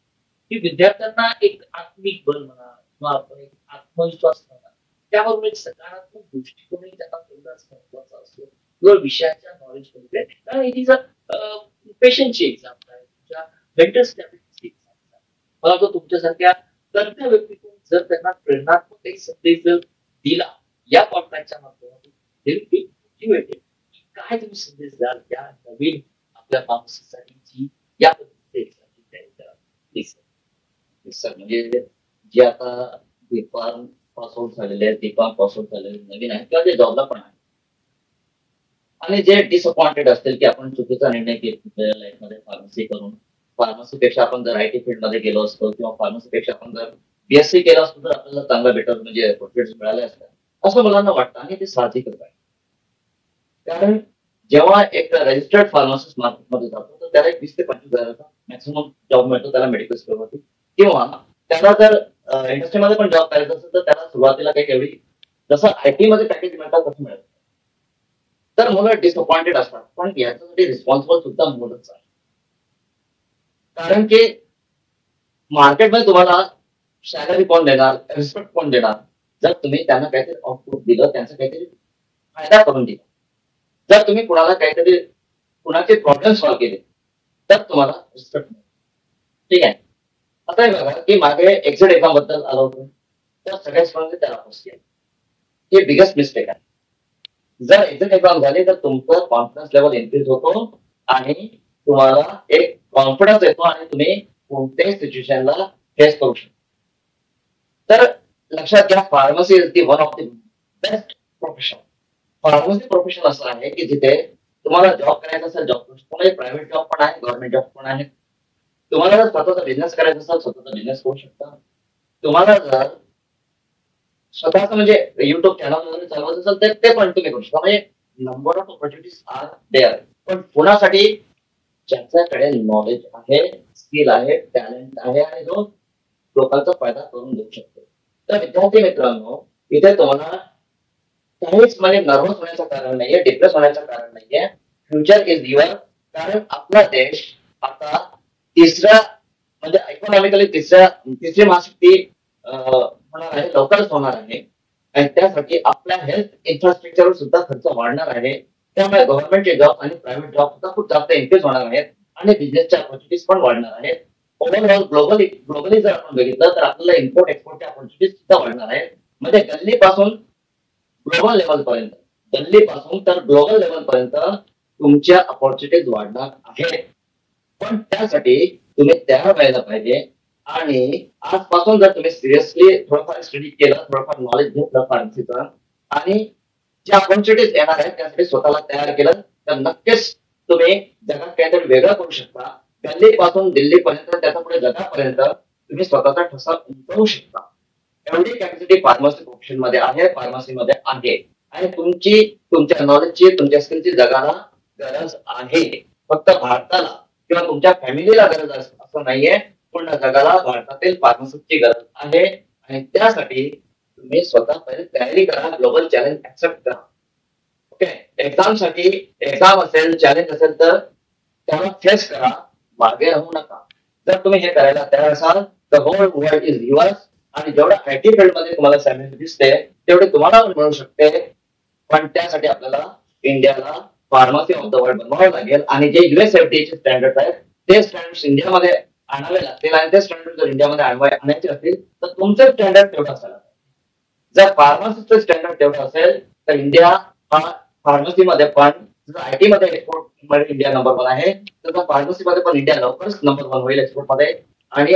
की विद्यार्थ्यांना एक आत्मिक बल म्हणा किंवा आपण एक आत्मविश्वास म्हणा, त्याबरोबर एक सकारात्मक दृष्टिकोनही त्यांना तेवढाच महत्वाचा असतो केवळ विषयाच्या नॉलेज मध्ये. कारण इट इज अ पेशंटची एक्झाम आहे, तुमच्या मेंटल स्टॅबिलिटीची एक्झाम आहे. मला वाटतं तुमच्यासारख्या तज्ञ व्यक्तीतून जर त्यांना प्रेरणात्मक काही संदेश जर दिला या पॉडकास्टच्या माध्यमातून, काय तुम्ही संदेश द्याल त्या नवीन आपल्या फार्मसीसाठी जी या पद्धतीने एक्झामची तयारी करा प्लीज सर. म्हणजे जे आता बीफार्म पास आउट झालेले आहेत, बीफार्म पास आउट झालेले नवीन आहेत किंवा जे जॉबला पण आहे आणि जे डिसअपॉइंटेड असतील की आपण चुकीचा निर्णय घेतला लाईफमध्ये फार्मसी करून, फार्मसीपेक्षा आपण जर आयटी फील्ड मध्ये गेलो असतो किंवा फार्मसीपेक्षा आपण जर बीएससी केलं असतो तर आपल्याला चांगला बेटर म्हणजे प्रॉफिट्स मिळाले असतात असं मुलांना वाटतं आणि ते साहजिकच आहे. कारण जेव्हा एक रजिस्टर्ड फार्मासिस्ट मार्केटमध्ये जातो तर त्याला 20 ते 25 हजाराचा मॅक्सिमम जॉब मिळतो त्याला मेडिकल स्टोअरवरती, किंवा त्याला जर इंडस्ट्रीमध्ये पण जॉब करायचा असेल तर त्याला सुरुवातीला काही एवढी जसं आयटी मध्ये पॅकेज मिळतात तसं मिळत. तर मुलं डिसअपॉइंटेड असतात, पण याच्यासाठी रिस्पॉन्सिबल सुद्धा मुलंच आहे. कारण की मार्केटमध्ये तुम्हाला सॅलरी कोण देणार, रिस्पेक्ट कोण देणार, जर तुम्ही त्यांना काहीतरी आउटपुट दिलं, त्यांचा काहीतरी फायदा करून दिला. जर तुम्ही कुणाला काहीतरी कुणाचे प्रॉब्लेम सॉल्व्ह केले तर तुम्हाला रिस्पेक्ट मिळेल. ठीक आहे. आता हे बघा की मागे एक्झिट एक्झाम बद्दल आलं होतं, तर सगळ्या स्टुडंटने त्याला पोस्ट केलं. हे बिगेस्ट मिस्टेक आहे. जर एक्झिट एक्झाम झाली तर तुमचं कॉन्फिडन्स लेवल इन्क्रीज होतो आणि तुम्हाला एक कॉन्फिडन्स येतो आणि तुम्ही कोणत्याही सिच्युएशनला फेस करू शकता. तर लक्षात घ्या, pharmacy is the one of the best profession. Pharmacy profession असं आहे की जिथे तुम्हाला जॉब करायचा असेल जॉब करू शकता. म्हणजे प्रायव्हेट जॉब पण आहे, गव्हर्नमेंट जॉब पण आहे. तुम्हाला जर स्वतःचा बिझनेस करायचा असेल स्वतःचा बिझनेस करू शकता. तुम्हाला जर स्वतःच म्हणजे युट्यूब चॅनल वगैरे चालवत असेल तर ते पण तुम्ही करू शकता. म्हणजे number of opportunities are there. पण पुण्यासाठी ज्यांच्याकडे नॉलेज आहे, स्किल आहे, टॅलेंट आहे आणि जो लोकांचा फायदा करून देऊ शकतो. तर विद्यार्थी मित्रांनो, इथे तुम्हाला काहीच म्हणजे नर्वस होण्याचं कारण नाहीये, डिप्रेस होण्याचं कारण नाहीये. Future is your. कारण आपला देश आता तिसऱ्या म्हणजे इकॉनॉमिकली तिसरी महाशक्ती होणार आहे, लवकरच होणार आहे. आणि त्यासाठी आपल्या हेल्थ इन्फ्रास्ट्रक्चरवर सुद्धा खर्च वाढणार आहे. त्यामुळे गव्हर्नमेंटचे जॉब आणि प्रायव्हेट जॉब सुद्धा खूप जास्त इन्क्रीज होणार आहेत आणि बिझनेसच्या ऑपॉर्च्युनिटीज पण वाढणार आहेत. ओव्हरऑल ग्लोबली जर आपण बघितलं तर आपल्याला इम्पोर्ट एक्सपोर्टच्या ऑपॉर्च्युनिटीज सुद्धा वाढणार आहेत. म्हणजे गल्लीपासून ग्लोबल लेवल पर्यंत, दिल्लीपासून तर ग्लोबल लेवल पर्यंत तुमच्या ऑपॉर्च्युनिटीज वाढणार आहेत. पण त्यासाठी तुम्ही तयार व्हायला पाहिजे आणि आजपासून जर तुम्ही सिरियसली थोडंफार स्टडी केलं, थोडंफार नॉलेज घेतलं फार्मसीचं आणि ज्या ऑपॉर्च्युनिटीज येणार आहेत त्यासाठी स्वतःला तयार केलं तर नक्कीच तुम्ही जगात काहीतरी वेगळं करू शकता. गल्लीपासून दिल्लीपर्यंत त्याचा पुढे जगापर्यंत तुम्ही स्वतःचा ठसा उमटवू शकता. एवढी कॅपॅसिटी फार्मसी प्रोफेशन मध्ये आहे, फार्मसीमध्ये आहे. आणि तुमच्या नॉलेजची, तुमच्या स्किलची जगाला गरज आहे. फक्त भारताला किंवा तुमच्या फॅमिलीला गरज असं नाहीये, पूर्ण जगाला भारतातील फार्मसिस्टची गरज आहे. आणि त्यासाठी तुम्ही स्वतः पहिले तयारी करा, ग्लोबल चॅलेंज ऍक्सेप्ट करा. ओके. एक्झाम असेल, चॅलेंज असेल तर त्याला फेस करा, मागे राहू नका. जर तुम्ही हे करायला तयार असाल तर होल वर्ल्ड इज युअर्स. आणि जेवढं आयटी फील्ड मध्ये तुम्हाला सॅलरी दिसते तेवढे तुम्हाला मिळू शकते. पण त्यासाठी आपल्याला इंडियाला फार्मसी ऑफ द वर्ल्ड बनवावं लागेल आणि जे युएस एफडीए स्टँडर्ड आहेत ते स्टँडर्ड इंडियामध्ये आणावे लागतील. आणि ते स्टँडर्ड जर इंडियामध्ये आणायचे असतील तर तुमचे स्टँडर्ड तेवढं असायला पाहिजे. जर फार्मसीचं स्टँडर्ड तेवढं असेल तर इंडिया हा फार्मसीमध्ये पण, जर आयटी मध्ये एक्सपोर्ट मध्ये इंडिया नंबर 1 आहे तर फार्मसीमध्ये पण इंडिया लवकरच नंबर 1 होईल एक्सपोर्ट मध्ये. आणि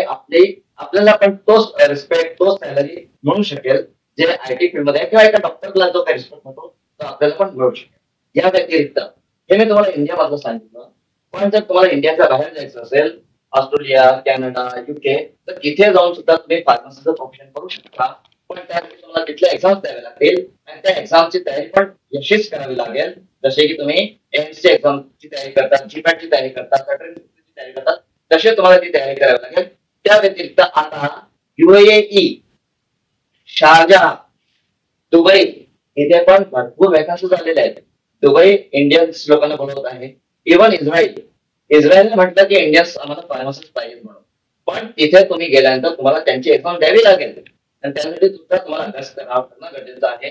आपल्याला पण तोच रिस्पेक्ट, तोच सॅलरी मिळू शकेल जे आयटी फील्ड मध्ये आहे. किंवा एका डॉक्टरला जो काही रिस्पेक्ट मिळतो तो आपल्याला पण मिळू शकेल. या व्यतिरिक्त हे मी तुम्हाला इंडिया मधलं सांगितलं. पण जर तुम्हाला इंडियाच्या बाहेर जायचं असेल, ऑस्ट्रेलिया, कॅनडा, युके, तर तिथे जाऊन सुद्धा तुम्ही फार्मसीचं प्रोफेशन करू शकता. पण त्यासाठी तुम्हाला तिथल्या एक्झाम्स द्यावे लागतील आणि त्या एक्झामची तयारी पण यशस्वी करावी लागेल. जसे की तुम्ही एम्सची एक्झामची तयारी करतात, जीपॅटची तयारी करतात, ची तयारी करतात, तसे तुम्हाला ती तयारी करावी लागेल. त्या व्यतिरिक्त आता युएई, शारजा, दुबई इथे पण भरपूर वॅकन्सी झालेल्या आहेत. दुबई इंडियन्स लोकांना बोलवत आहे. इव्हन इस्रायलने म्हटलं की इंडियन्स आम्हाला फार्मसिस्ट पाहिजे म्हणून. पण तिथे तुम्ही गेल्यानंतर तुम्हाला त्यांची एक्झाम द्यावी लागेल आणि त्यासाठी सुद्धा तुम्हाला अभ्यास करणं गरजेचं आहे.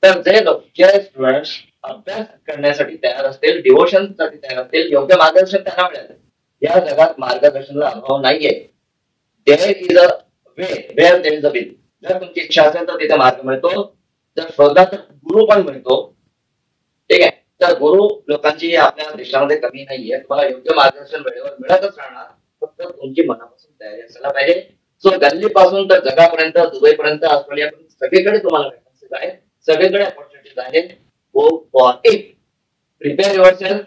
तर जे स्टुडंट्स अभ्यास करण्यासाठी तयार असतील, डिवोशन साठी तयार असतील, योग्य मार्गदर्शन त्यांना मिळेल. या जगात मार्गदर्शनाचा अभाव नाहीये. There is a way where there is a will. जर तुमची इच्छा असेल तर तिथे मार्ग मिळतो. जर शोधला तर गुरु पण मिळतो. ठीक आहे. तर गुरु लोकांची आपल्या देशामध्ये कमी नाहीये. तुम्हाला योग्य मार्गदर्शन वेळेवर मिळतच राहणार. फक्त तुमची मनापासून तयारी असायला पाहिजे. सो गल्लीपासून तर जगापर्यंत, दुबईपर्यंत, ऑस्ट्रेलियापर्यंत सगळीकडे तुम्हाला वॅकन्सीज आहेत, सगळीकडे ऑपॉर्च्युनिटीज आहेत. Go for it. Prepare yourself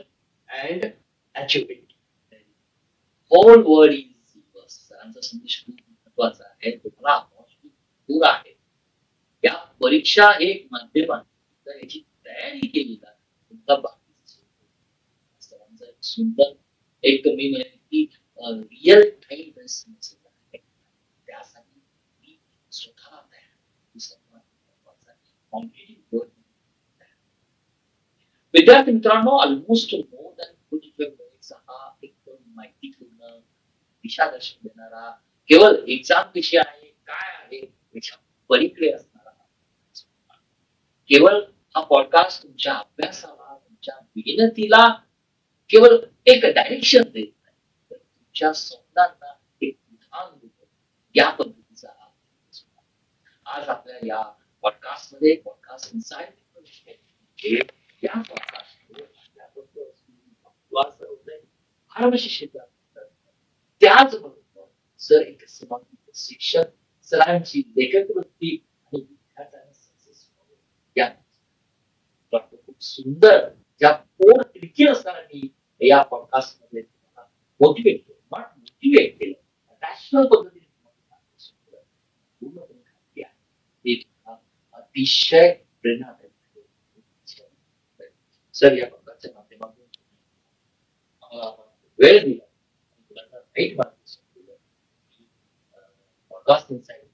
and achieve it. Whole world is yours. सरांचा संदेश खूप महत्वाचा आहे. तुम्हाला अपॉर्च्युनिटी दूर आहे. या परीक्षा एक माध्यम आहे. तर याची तयारी केली जाते. तुमचा बाकीचा सुंदर एक मी म्हणेन की रिअल टाइम बेस्ट मेसेज आहे. त्यासाठी मी स्वतःला तयार विद्यार्थी मित्रांनो, ऑलमोस्ट मोर दॅन 45 मिनिट्स हा एक माहितीपूर्ण दिशादर्शन देणारा, केवळ एक्झाम विषय आहे काय आहे याच्या पलीकडे असणारा, केवळ हा पॉडकास्ट तुमच्या अभ्यासाला, तुमच्या मेहनतीला केवळ एक डायरेक्शन देत नाही, तर तुमच्या स्वप्नांना एक उदाहरण देतो, या पद्धतीचा आज आपल्या या पॉडकास्ट मध्ये पॉडकास्ट इन्साइट या पॉडकास्ट फार्मसी क्षेत्रात त्याचबरोबर सर एक समाज शिक्षक, सरांची लेखक वृत्ती आणि विद्यार्थ्यांना सक्सेसफुल या खूप सुंदर ज्या फोर त्रिकी असणाऱ्यांनी या पॉडकास्ट मध्ये मोटिवेट केलं, नॉट मोटिवेट केलं, रॅशनल पद्धतीने पूर्णपणे खात्री आहे ते अतिशय प्रेरणादायक सर. या पॉडकास्टच्या माध्यमातून वेळ दिला, राईट पॉडकास्ट इन्साइट.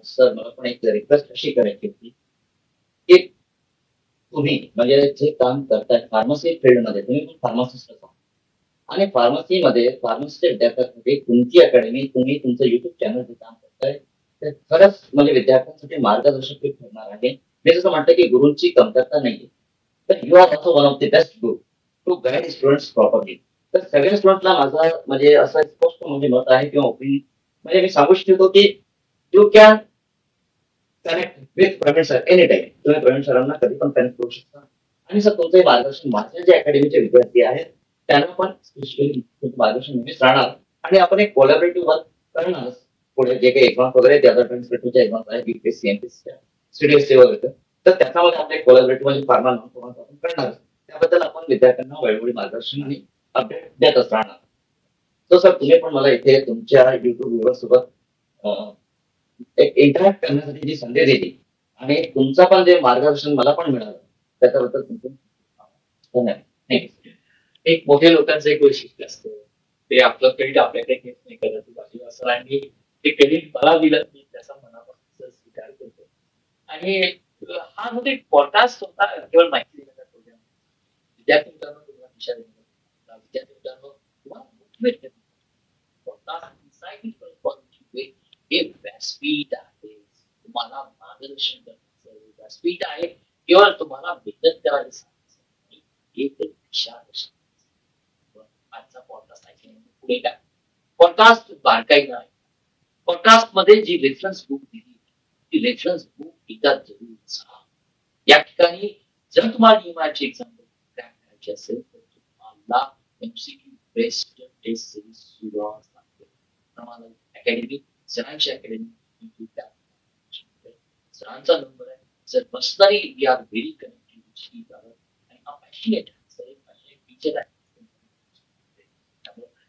सर मला पण एक रिक्वेस्ट अशी करायची होती की तुम्ही म्हणजे जे काम करताय फार्मसी फील्डमध्ये, तुम्ही पण फार्मासिस्ट असा आणि फार्मसीमध्ये फार्मसीच्या विद्यार्थ्यांसाठी तुमची अकॅडमी, तुम्ही तुमचं युट्यूब चॅनल जे काम करताय ते खरंच म्हणजे विद्यार्थ्यांसाठी मार्गदर्शक ठरणार आहे. मी जसं म्हणतं की गुरूंची कमतरता नाहीये, तर you are also one of the best guru to guide students properly. तर सगळ्या स्टुडंटला माझा म्हणजे असं स्पष्ट म्हणजे मत आहे किंवा ओपिनियन म्हणजे मी सांगू इच्छितो की you can connect with Pravin sir any time. तुम्ही प्रवीण सरांना कधी पण कनेक्ट करू शकता आणि सर तुमचं मार्गदर्शन माझ्या जे अकॅडमीचे विद्यार्थी आहेत त्यांना पण स्पेशली मार्गदर्शन नेहमीच राहणार आणि आपण एक कोलॅबरेटिव्ह वर्क करणार. पुढे जे काही एक्झाम वगैरे त्या ट्रान्सलेटरच्या एक्झाम आहेत बीपीएससी एमपीएससी सीडीएससी वगैरे, तर त्याच्यामध्ये आपण एक कोलॅबरेटिव्ह म्हणजे फार्मा आपण करणार. त्याबद्दल आपण विद्यार्थ्यांना वेळोवेळी मार्गदर्शन आणि अपडेट देतच राहणार. तर सर तुम्ही पण मला इथे तुमच्या युट्यूब व्ह्यूअर सोबत एक इंटरॅक्ट करण्यासाठी जी संधी दिली आणि तुमचा पण जे मार्गदर्शन मला पण मिळालं त्याच्याबद्दल तुमचं धन्यवाद. थँक्यू. एक मोठ्या लोकांचं एक वैशिष्ट्य असतं, ते आपलं क्रेडिट आपल्याकडे घेत नाही, कदाचित बाजूला सरांनी ते क्रेडिट मला दिलं, मी त्याचा मनापासून स्वीकार करतो. आणि हा जो एक पॉडकास्ट होता केवळ माहिती देण्याचा प्रोग्राम, विद्यार्थी मित्रांनो तुम्हाला दिशा देण्याचा, विद्यार्थी मित्रांनो तुम्हाला मोटिवेट करण्याचा पॉडकास्ट इन्साइट हे व्यासपीठ आहे, तुम्हाला मार्गदर्शन करण्याचं व्यासपीठ आहे, केवळ तुम्हाला मेहनत करायला सांगायचं एक दिशा दर्शन. आजचा पॉडकास्ट ऐकल्यानंतर पुढे काय पॉडकास्ट बारकाई नाही, पॉडकास्ट मध्ये जी रेफरन्स बुक दिली ती रेफरन्स बुक एकदा जरूर वाचा. या ठिकाणी जर तुम्हाला नियमाची एक्झाम क्रॅक करायची असेल तर तुम्हाला एमसीक्यू बेस्ड टेस्ट सिरीज सुरू लागते. अकॅडमी सरांची अकॅडमी सरांचा नंबर आहे. Sir personally we are very connected आणि पॅशनेट टीचर आहे.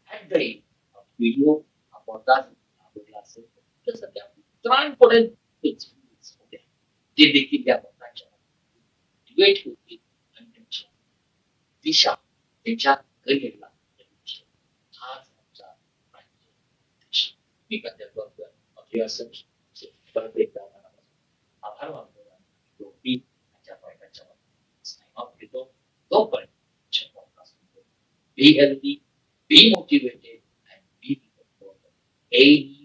At the end of video, a podcast आवडला असेल तर सध्या मित्रांपुढे एक्सपिरियन्स होते ते देखील या पॉडकास्टच्या मोटिवेट होतील आणि त्यांची दिशा त्यांच्या करिअरला हाच आमचा मी परत एकदा आभार मानतो. त्यांच्या पॉडकास्टच्या साइन ऑफ घेतो. तोपर्यंत podcast be healthy, be motivated, and be prepared for any